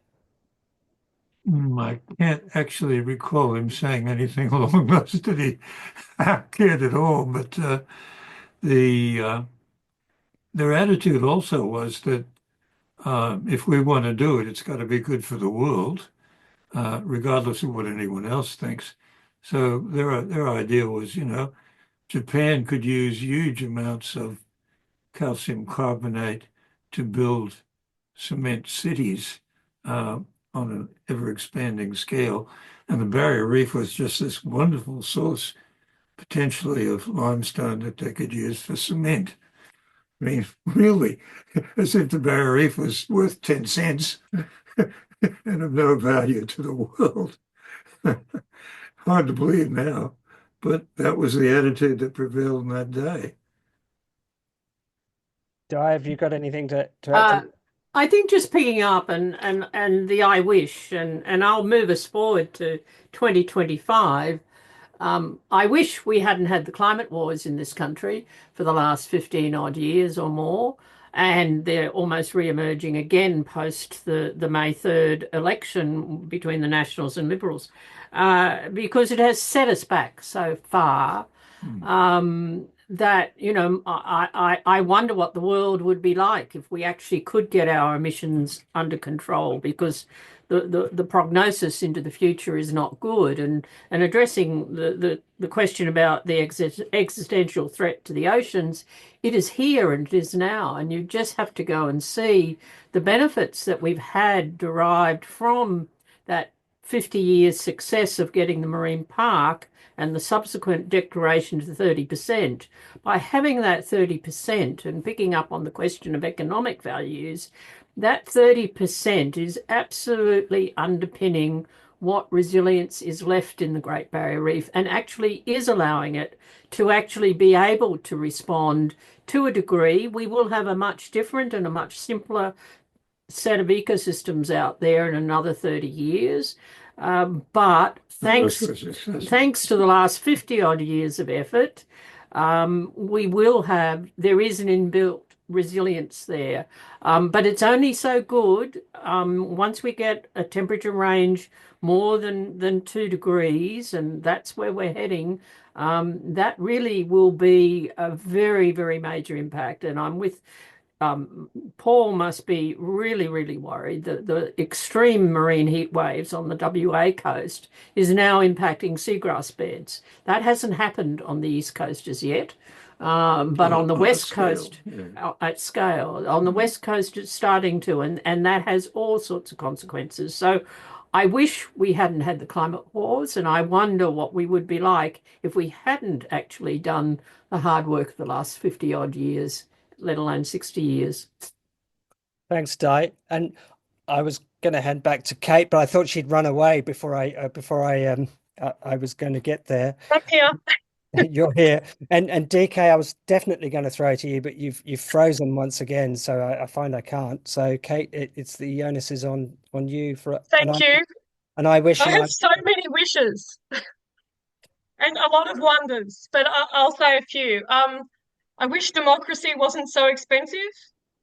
I can't actually recall him saying anything along those that he cared at all. But their attitude also was that if we want to do it, it's got to be good for the world, regardless of what anyone else thinks. So their idea was, Japan could use huge amounts of calcium carbonate to build cement cities on an ever-expanding scale. And the Barrier Reef was just this wonderful source, potentially, of limestone that they could use for cement. I mean, really, as if the Barrier Reef was worth 10 cents and of no value to the world. Hard to believe now, but that was the attitude that prevailed in that day. Di, have you got anything to add? I think just picking up and the I wish, and I'll move us forward to 2025. I wish we hadn't had the climate wars in this country for the last 15 odd years or more, and they're almost re-emerging again post the May 3rd election between the Nationals and Liberals, because it has set us back so far. That, I wonder what the world would be like if we actually could get our emissions under control, because the prognosis into the future is not good. And addressing the question about the existential threat to the oceans, it is here and it is now. And you just have to go and see the benefits that we've had derived from that 50 years success of getting the marine park and the subsequent declaration to 30%. By having that 30% and picking up on the question of economic values, that 30% is absolutely underpinning what resilience is left in the Great Barrier Reef, and actually is allowing it to actually be able to respond to a degree. We will have a much different and a much simpler set of ecosystems out there in another 30 years. But thanks to the last 50 odd years of effort, there is an inbuilt resilience there. But it's only so good once we get a temperature range more than 2 degrees, and that's where we're heading. That really will be a very, very major impact. And I'm with Paul must be really, really worried that the extreme marine heat waves on the WA coast is now impacting seagrass beds. That hasn't happened on the East Coast as yet, but on the West Coast, at scale, on the West Coast it's starting to, and that has all sorts of consequences. So I wish we hadn't had the climate wars, and I wonder what we would be like if we hadn't actually done the hard work of the last 50 odd years, let alone 60 years. Thanks, Di. And I was going to hand back to Kate, but I thought she'd run away before I was going to get there. I'm here. You're here, and DK, I was definitely going to throw to you, but you've frozen once again, so I find I can't. So Kate, it's the onus is on you for. Thank you. And I wish I have so many wishes and a lot of wonders, but I'll say a few. I wish democracy wasn't so expensive.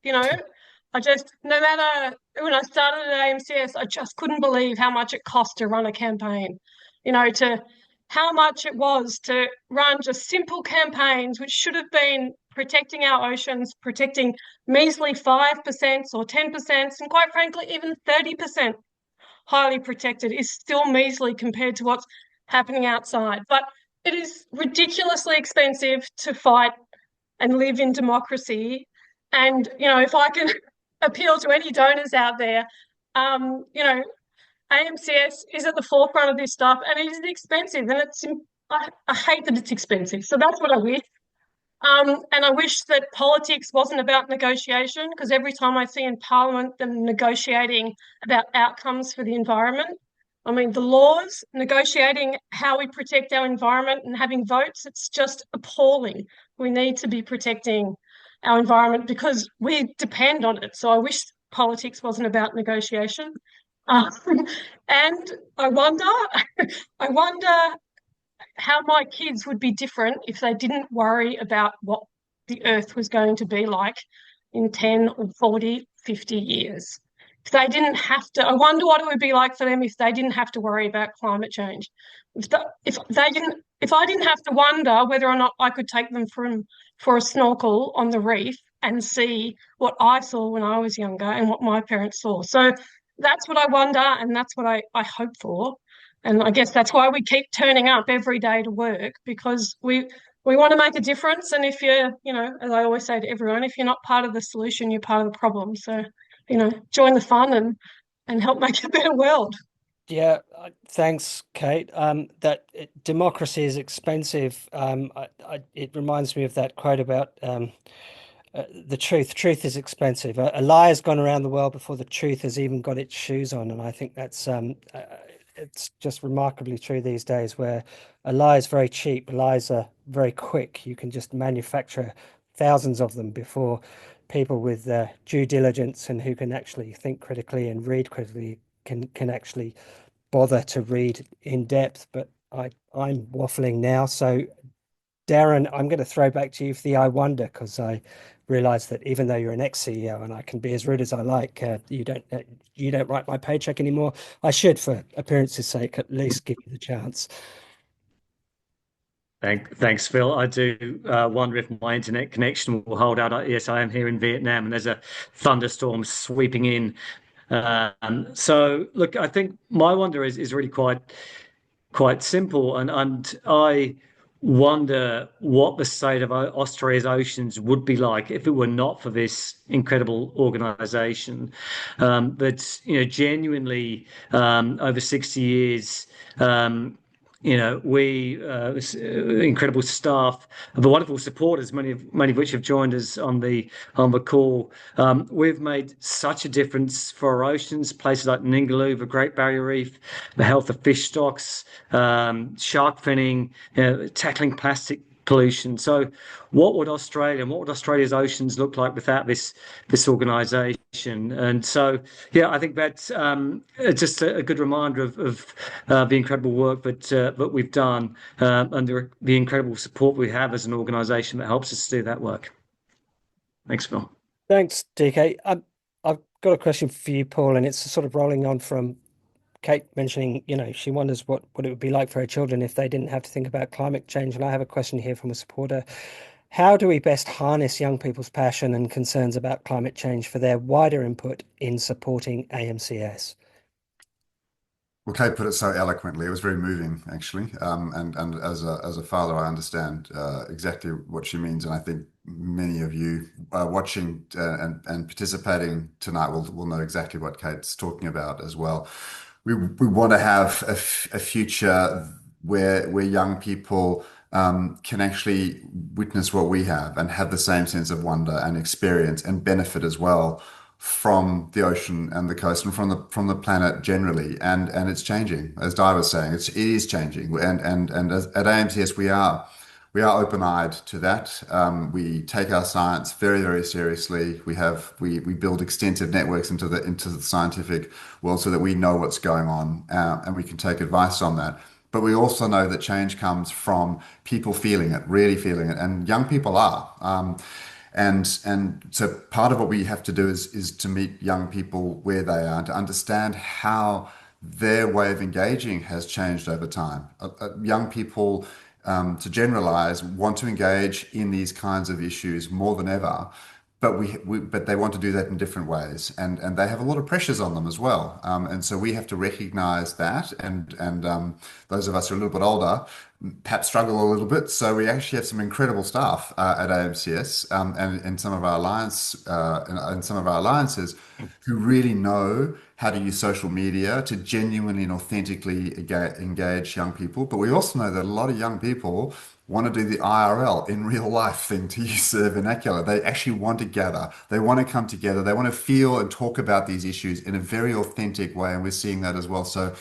I just, no matter, when I started at AMCS, I just couldn't believe how much it cost to run a campaign, to how much it was to run just simple campaigns, which should have been protecting our oceans, protecting measly 5% or 10%, and quite frankly, even 30% highly protected is still measly compared to what's happening outside. But it is ridiculously expensive to fight and live in democracy. And, if I can appeal to any donors out there, AMCS is at the forefront of this stuff, and it is expensive, and I hate that it's expensive. So that's what I wish. And I wish that politics wasn't about negotiation, because every time I see in Parliament them negotiating about outcomes for the environment, I mean, the laws, negotiating how we protect our environment and having votes, it's just appalling. We need to be protecting our environment because we depend on it. So I wish politics wasn't about negotiation. Um, and I wonder, I wonder how my kids would be different if they didn't worry about what the earth was going to be like in 10 or 40, 50 years. If they didn't have to, I wonder what it would be like for them if they didn't have to worry about climate change. If I didn't have to wonder whether or not I could take them for a snorkel on the reef and see what I saw when I was younger and what my parents saw. So that's what I wonder, and that's what I hope for. And I guess that's why we keep turning up every day to work, because we want to make a difference. And if you're, as I always say to everyone, if you're not part of the solution, you're part of the problem. So, join the fun and help make a better world. Yeah, thanks, Kate. Democracy is expensive. It reminds me of that quote about the truth. Truth is expensive. A lie has gone around the world before the truth has even got its shoes on, and I think that's it's just remarkably true these days, where a lie is very cheap. Lies are very quick. You can just manufacture thousands of them before people with due diligence and who can actually think critically and read critically can actually bother to read in depth. But I'm waffling now. So Darren, I'm going to throw back to you for the I wonder, because I realize that even though you're an ex-CEO and I can be as rude as I like, you don't write my paycheck anymore. I should, for appearance's sake, at least give you the chance. Thanks, Phil. I do wonder if my internet connection will hold out. Yes, I am here in Vietnam, and there's a thunderstorm sweeping in. So, look, I think my wonder is really quite simple, and I wonder what the state of Australia's oceans would be like if it were not for this incredible organisation. That's genuinely over 60 years. We incredible staff, the wonderful supporters, many of which have joined us on the call. We've made such a difference for our oceans, places like Ningaloo, the Great Barrier Reef, the health of fish stocks, shark finning, tackling plastic pollution. So what would Australia's oceans look like without this organisation? And so, I think that's just a good reminder of the incredible work that we've done and the incredible support we have as an organisation that helps us do that work. Thanks, Phil. Thanks, DK. I've got a question for you, Paul, and it's sort of rolling on from Kate mentioning, she wonders what it would be like for her children if they didn't have to think about climate change. And I have a question here from a supporter. How do we best harness young people's passion and concerns about climate change for their wider input in supporting AMCS? Well, Kate put it so eloquently. It was very moving, actually. And as a father, I understand exactly what she means. And I think many of you watching and participating tonight will know exactly what Kate's talking about as well. We want to have a future where young people can actually witness what we have and have the same sense of wonder and experience and benefit as well from the ocean and the coast and from the planet generally. And it's changing, as Di was saying. It is changing. And at AMCS we are open-eyed to that. We take our science very, very seriously. We build extensive networks into the scientific world so that we know what's going on and we can take advice on that. But we also know that change comes from people feeling it, really feeling it, and young people are. And so part of what we have to do is to meet young people where they are, to understand how their way of engaging has changed over time. Young people, to generalize, want to engage in these kinds of issues more than ever, but they want to do that in different ways, and they have a lot of pressures on them as well. And so we have to recognize that, and those of us who are a little bit older perhaps struggle a little bit. So we actually have some incredible staff at AMCS and some of our and some of our alliances who really know how to use social media to genuinely and authentically engage young people. But we also know that a lot of young people want to do the IRL in real life thing, to use the vernacular. They actually want to gather. They want to come together. They want to feel and talk about these issues in a very authentic way. And we're seeing that as well. So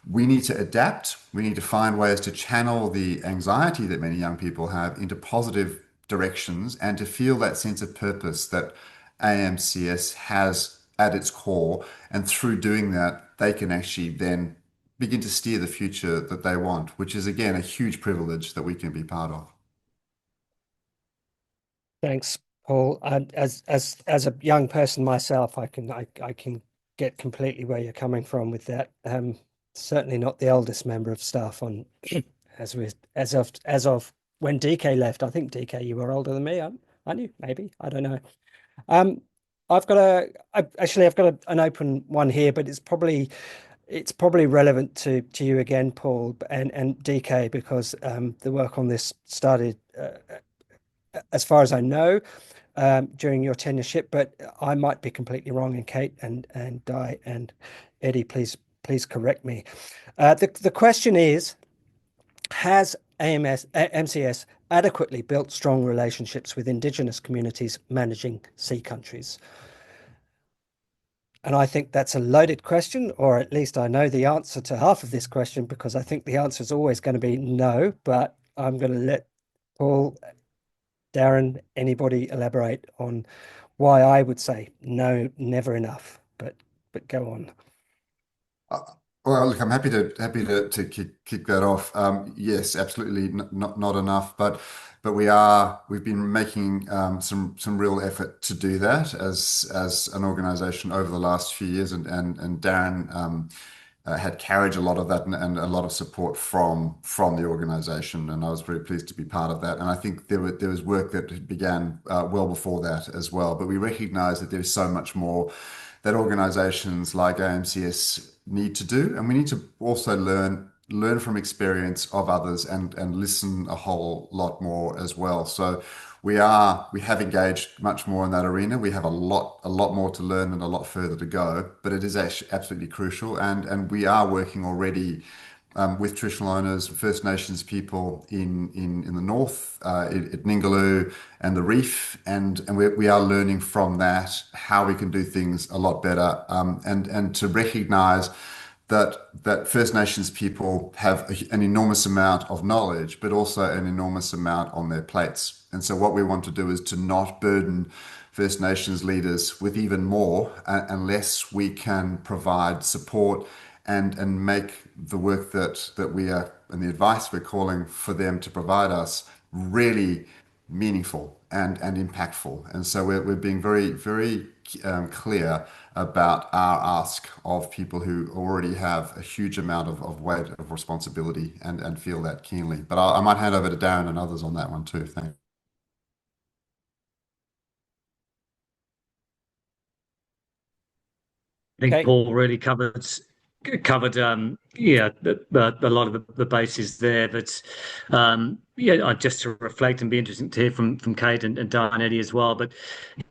we need to adapt. We need to find ways to channel the anxiety that many young people have into positive directions and to feel that sense of purpose that AMCS has at its core. And through doing that, they can actually then begin to steer the future that they want, which is, again, a huge privilege that we can be part of. Thanks, Paul. As a young person myself, I can get completely where you're coming from with that. Certainly not the eldest member of staff on as of when DK left. I think DK, you were older than me, aren't you? Maybe, I don't know. I've got an open one here, but it's probably relevant to you again, Paul, and DK, because the work on this started, as far as I know, during your tenureship, but I might be completely wrong. And Kate and Di and Eddie, please correct me. The question is, has AMCS adequately built strong relationships with Indigenous communities managing sea countries? And I think that's a loaded question, or at least I know the answer to half of this question, because I think the answer is always going to be no, but I'm going to let Paul, Darren, anybody elaborate on why I would say no, never enough, but go on. Well, look, I'm happy to kick that off. Yes, absolutely, not enough, but we've been making some real effort to do that as an organisation over the last few years, and Darren had carried a lot of that and a lot of support from the organisation, and I was very pleased to be part of that. And I think there was work that began well before that as well, but we recognise that there's so much more that organisations like AMCS need to do, and we need to also learn from experience of others and listen a whole lot more as well. So we have engaged much more in that arena. We have a lot more to learn and a lot further to go, but it is actually absolutely crucial, and we are working already with traditional owners, First Nations people in the north, at Ningaloo and the Reef, and we are learning from that how we can do things a lot better, and to recognise that First Nations people have an enormous amount of knowledge, but also an enormous amount on their plates. And so what we want to do is to not burden First Nations leaders with even more unless we can provide support and make the work that we are and the advice we're calling for them to provide us really meaningful and impactful. And so we're being very, very clear about our ask of people who already have a huge amount of weight of responsibility and feel that keenly. But I might hand over to Darren and others on that one too. Thanks. I think Paul really covered a lot of the bases there, but just to reflect and be interesting to hear from Kate and Darren, Eddie as well. But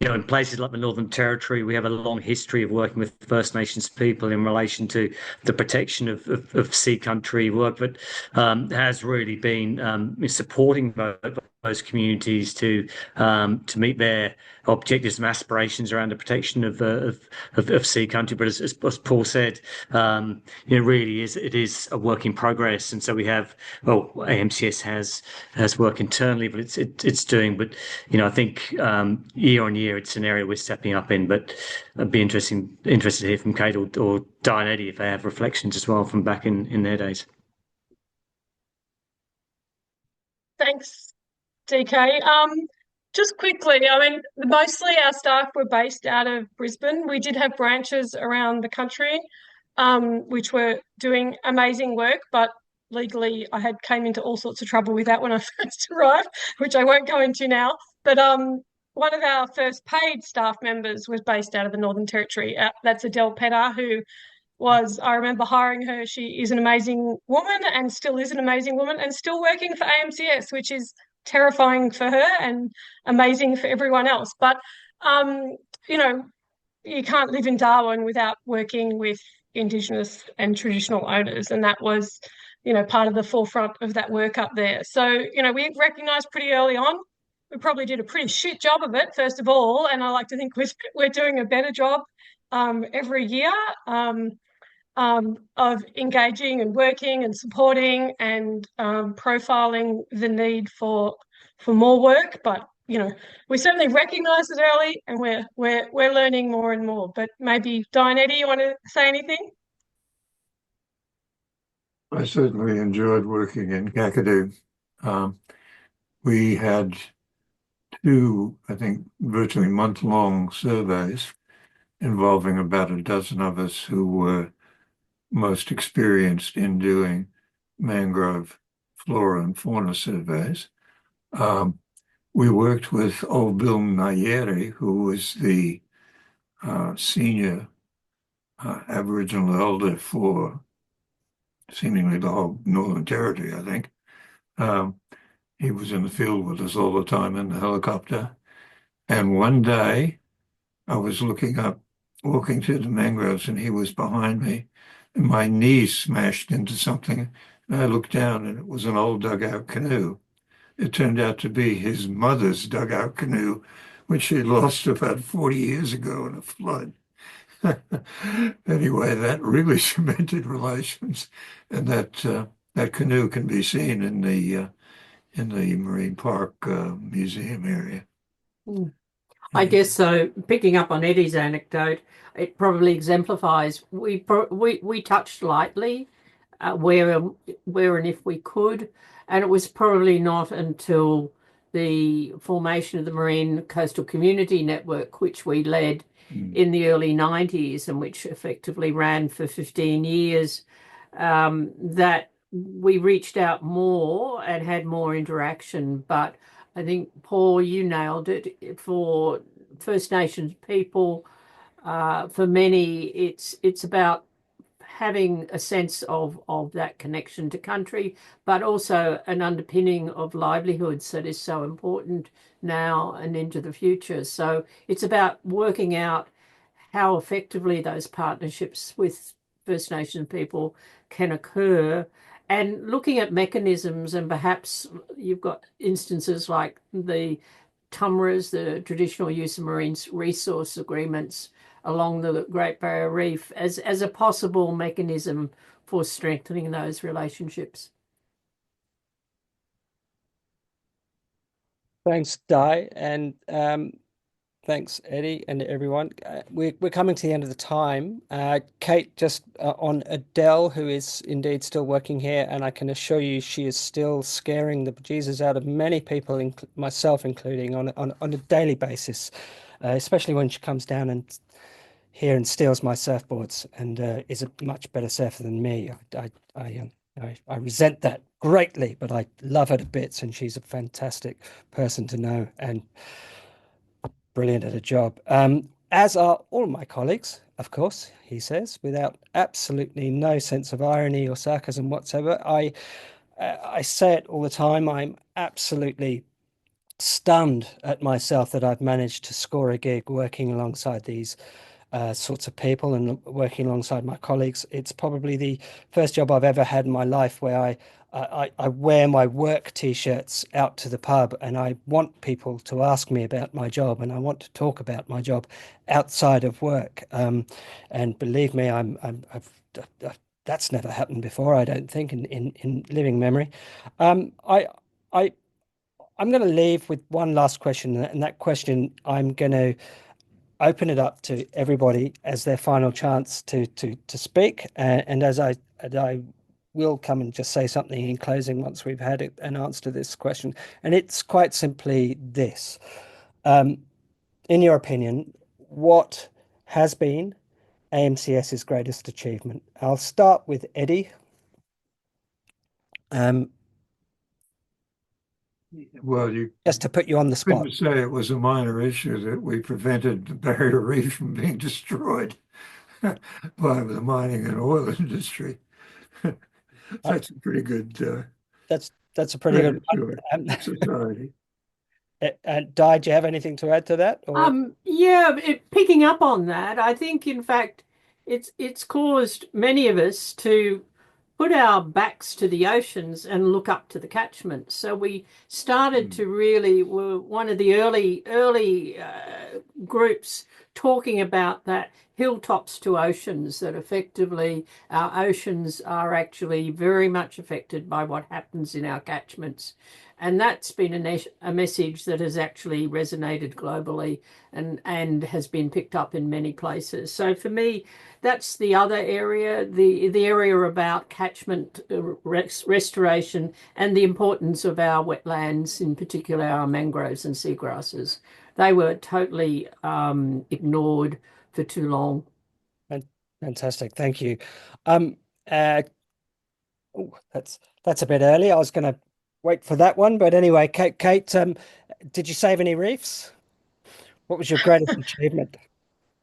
in places like the Northern Territory, we have a long history of working with First Nations people in relation to the protection of sea country work, but has really been supporting those communities to meet their objectives and aspirations around the protection of sea country. But as Paul said, really it is a work in progress, and so we have AMCS has work internally, but it's doing. But I think year on year it's an area we're stepping up in. But I'd be interested to hear from Kate or Di and Eddie if they have reflections as well from back in their days. Thanks, DK. Just quickly, mostly our staff were based out of Brisbane. We did have branches around the country, which were doing amazing work, but legally I came into all sorts of trouble with that when I first arrived, which I won't go into now. But one of our first paid staff members was based out of the Northern Territory. That's Adele Petter, who was I remember hiring her. She is an amazing woman and still is an amazing woman and still working for AMCS, which is terrifying for her and amazing for everyone else. But, you know, you can't live in Darwin without working with Indigenous and traditional owners. And that was, part of the forefront of that work up there. So, we recognised pretty early on, we probably did a pretty shit job of it, first of all. And I like to think we're doing a better job every year of engaging and working and supporting and profiling the need for more work. But we certainly recognise it early, and we're learning more and more. But maybe Diane, Eddie, you want to say anything? I certainly enjoyed working in Kakadu. We had two, I think, virtually month-long surveys involving about a dozen of us who were most experienced in doing mangrove flora and fauna surveys. We worked with old Bill Nayeri, who was the senior Aboriginal elder for seemingly the whole Northern Territory, I think. He was in the field with us all the time in the helicopter. And one day I was walking through the mangroves, and he was behind me, and my knee smashed into something. And I looked down, and it was an old dugout canoe. It turned out to be his mother's dugout canoe, which she lost about 40 years ago in a flood. Anyway, that really cemented relations, and that canoe can be seen in the Marine Park Museum area. I guess so. Picking up on Eddie's anecdote, it probably exemplifies. We touched lightly where and if we could, and it was probably not until the formation of the Marine Coastal Community Network, which we led in the early 90s and which effectively ran for 15 years, that we reached out more and had more interaction. But I think, Paul, you nailed it. For First Nations people, for many, it's about having a sense of that connection to country, but also an underpinning of livelihoods that is so important now and into the future. So it's about working out how effectively those partnerships with First Nation people can occur, and looking at mechanisms. And perhaps you've got instances like the TUMRAs, the traditional use of marine resource agreements along the Great Barrier Reef, as a possible mechanism for strengthening those relationships. Thanks, Di, and thanks, Eddie, and everyone. We're coming to the end of the time. Kate, just on Adele, who is indeed still working here, and I can assure you she is still scaring the bejesus out of many people, myself including, on a daily basis, especially when she comes down and here and steals my surfboards and is a much better surfer than me. I resent that greatly, but I love her to bits, and she's a fantastic person to know and brilliant at a job. As are all my colleagues, of course, he says, without absolutely no sense of irony or sarcasm whatsoever. I say it all the time. I'm absolutely stunned at myself that I've managed to score a gig working alongside these sorts of people and working alongside my colleagues. It's probably the first job I've ever had in my life where I wear my work t-shirts out to the pub, and I want people to ask me about my job, and I want to talk about my job outside of work. And believe me, that's never happened before, I don't think, in living memory. I'm going to leave with one last question, and that question I'm going to open it up to everybody as their final chance to speak. And as I will come and just say something in closing once we've had an answer to this question. And it's quite simply this. In your opinion, what has been AMCS's greatest achievement? I'll start with Eddie. Well, just to put you on the spot. Couldn't say it was a minor issue that we prevented the barrier reef from being destroyed. by the mining and oil industry. That's a pretty good that's a pretty good one. Society. Di, do you have anything to add to that? Or? Yeah, picking up on that, I think in fact it's caused many of us to put our backs to the oceans and look up to the catchments. So we started to really were one of the early groups talking about that hilltops to oceans, that effectively our oceans are actually very much affected by what happens in our catchments. And that's been a message that has actually resonated globally and has been picked up in many places. So for me, that's the other area, the area about catchment restoration and the importance of our wetlands, in particular our mangroves and seagrasses. They were totally ignored for too long. Fantastic, thank you. That's a bit early. I was going to wait for that one, but anyway, Kate, did you save any reefs? What was your greatest achievement?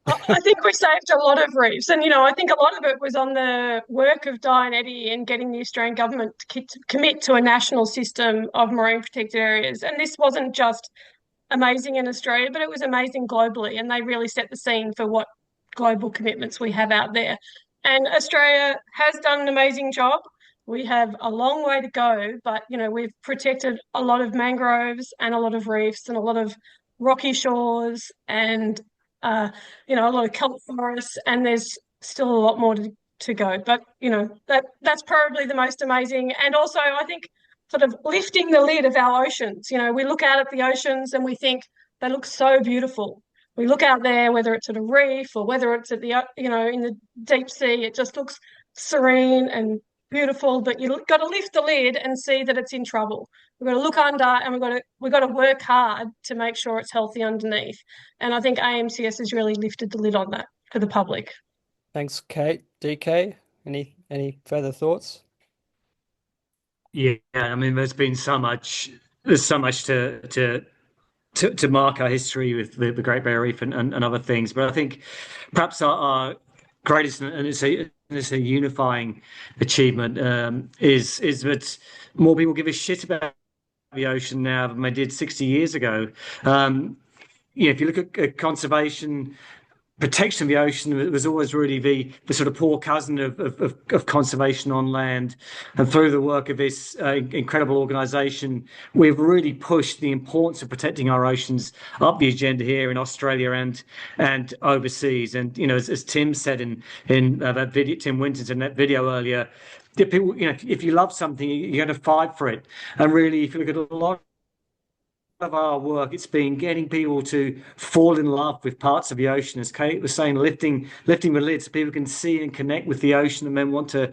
I think we saved a lot of reefs, and I think a lot of it was on the work of Di and Eddie in getting the Australian government to commit to a national system of marine protected areas. And this wasn't just amazing in Australia, but it was amazing globally, and they really set the scene for what global commitments we have out there. And Australia has done an amazing job. We have a long way to go, but we've protected a lot of mangroves and a lot of reefs and a lot of rocky shores and a lot of kelp forests, and there's still a lot more to go. But that's probably the most amazing. And also, I think sort of lifting the lid of our oceans. We look out at the oceans and we think they look so beautiful. We look out there, whether it's at a reef or whether it's at the in the deep sea, it just looks serene and beautiful. But you've got to lift the lid and see that it's in trouble. We've got to look under, and we've got to work hard to make sure it's healthy underneath. And I think AMCS has really lifted the lid on that for the public. Thanks, Kate. DK, any further thoughts? Yeah, I mean, there's so much to mark our history with the Great Barrier Reef and other things. But I think perhaps our greatest, and it's a unifying achievement, is that more people give a shit about the ocean now than they did 60 years ago. If you look at conservation, protection of the ocean, it was always really the sort of poor cousin of conservation on land. And through the work of this incredible organisation, we've really pushed the importance of protecting our oceans up the agenda here in Australia and overseas. And as Tim said in that video, Tim Winters in that video earlier, people, if you love something, you're going to fight for it. And really, if you look at a lot of our work, it's been getting people to fall in love with parts of the ocean, as Kate was saying, lifting the lid so people can see and connect with the ocean and then want to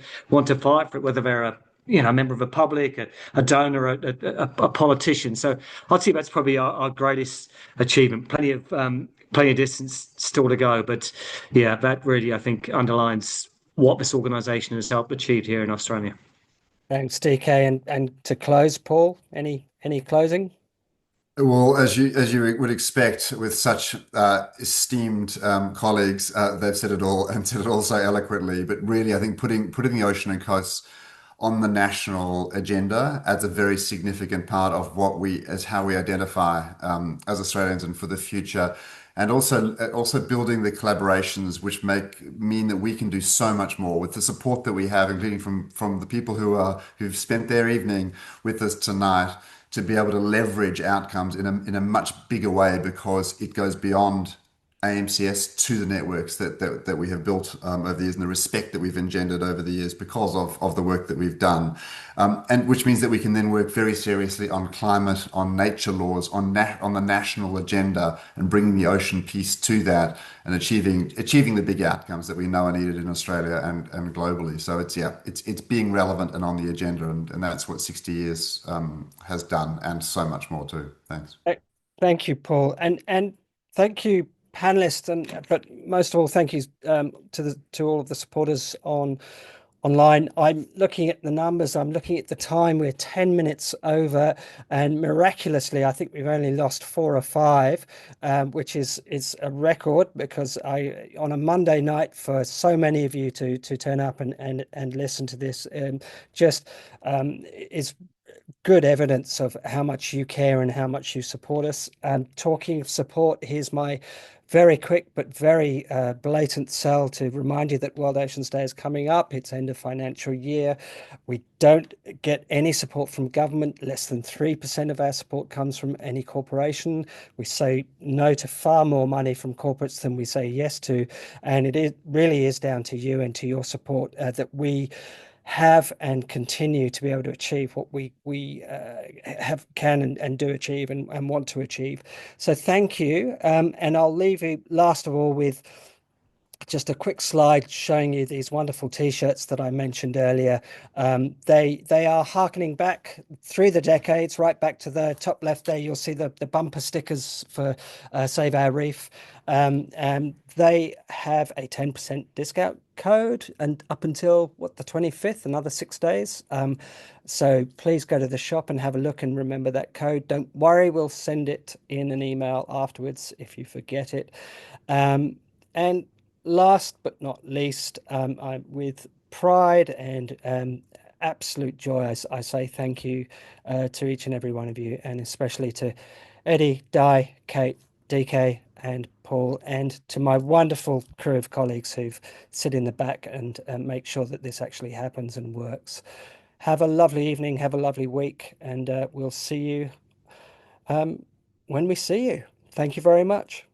fight for it, whether they're a member of the public, a donor, a politician. So I'd say that's probably our greatest achievement. Plenty of distance still to go, but yeah, that really I think underlines what this organisation has helped achieve here in Australia. Thanks, DK. And to close, Paul, any closing? Well, as you would expect with such esteemed colleagues, they've said it all and said it all so eloquently. But really, I think putting the ocean and coasts on the national agenda adds a very significant part of how we identify as Australians and for the future. And also building the collaborations which mean that we can do so much more with the support that we have, including from the people who've spent their evening with us tonight, to be able to leverage outcomes in a much bigger way, because it goes beyond AMCS to the networks that we have built over the years and the respect that we've engendered over the years because of the work that we've done. And which means that we can then work very seriously on climate, on nature laws, on the national agenda, and bringing the ocean piece to that and achieving the big outcomes that we know are needed in Australia and globally. So it's being relevant and on the agenda, and that's what 60 years has done, and so much more too. Thanks. Thank you, Paul, and thank you, panelists, but most of all, thank you to all of the supporters on online. I'm looking at the numbers, I'm looking at the time. We're 10 minutes over, and miraculously, I think we've only lost 4 or 5, which is a record, because on a Monday night, for so many of you to turn up and listen to this, just is good evidence of how much you care and how much you support us. Talking of support, here's my very quick but very blatant sell to remind you that World Oceans Day is coming up. It's end of financial year. We don't get any support from government. Less than 3% of our support comes from any corporation. We say no to far more money from corporates than we say yes to. And it really is down to you and to your support that we have and continue to be able to achieve what we can and do achieve and want to achieve. So thank you. And I'll leave you last of all with just a quick slide showing you these wonderful t-shirts that I mentioned earlier. They are harkening back through the decades, right back to the top left there. You'll see the bumper stickers for Save Our Reef. And they have a 10% discount code, and up until the 25th, another 6 days. So please go to the shop and have a look and remember that code. Don't worry, we'll send it in an email afterwards if you forget it. And last but not least, with pride and absolute joy, I say thank you to each and every one of you, and especially to Eddie, Di, Kate, DK, and Paul, and to my wonderful crew of colleagues who've sit in the back and make sure that this actually happens and works. Have a lovely evening, have a lovely week, and we'll see you when we see you. Thank you very much.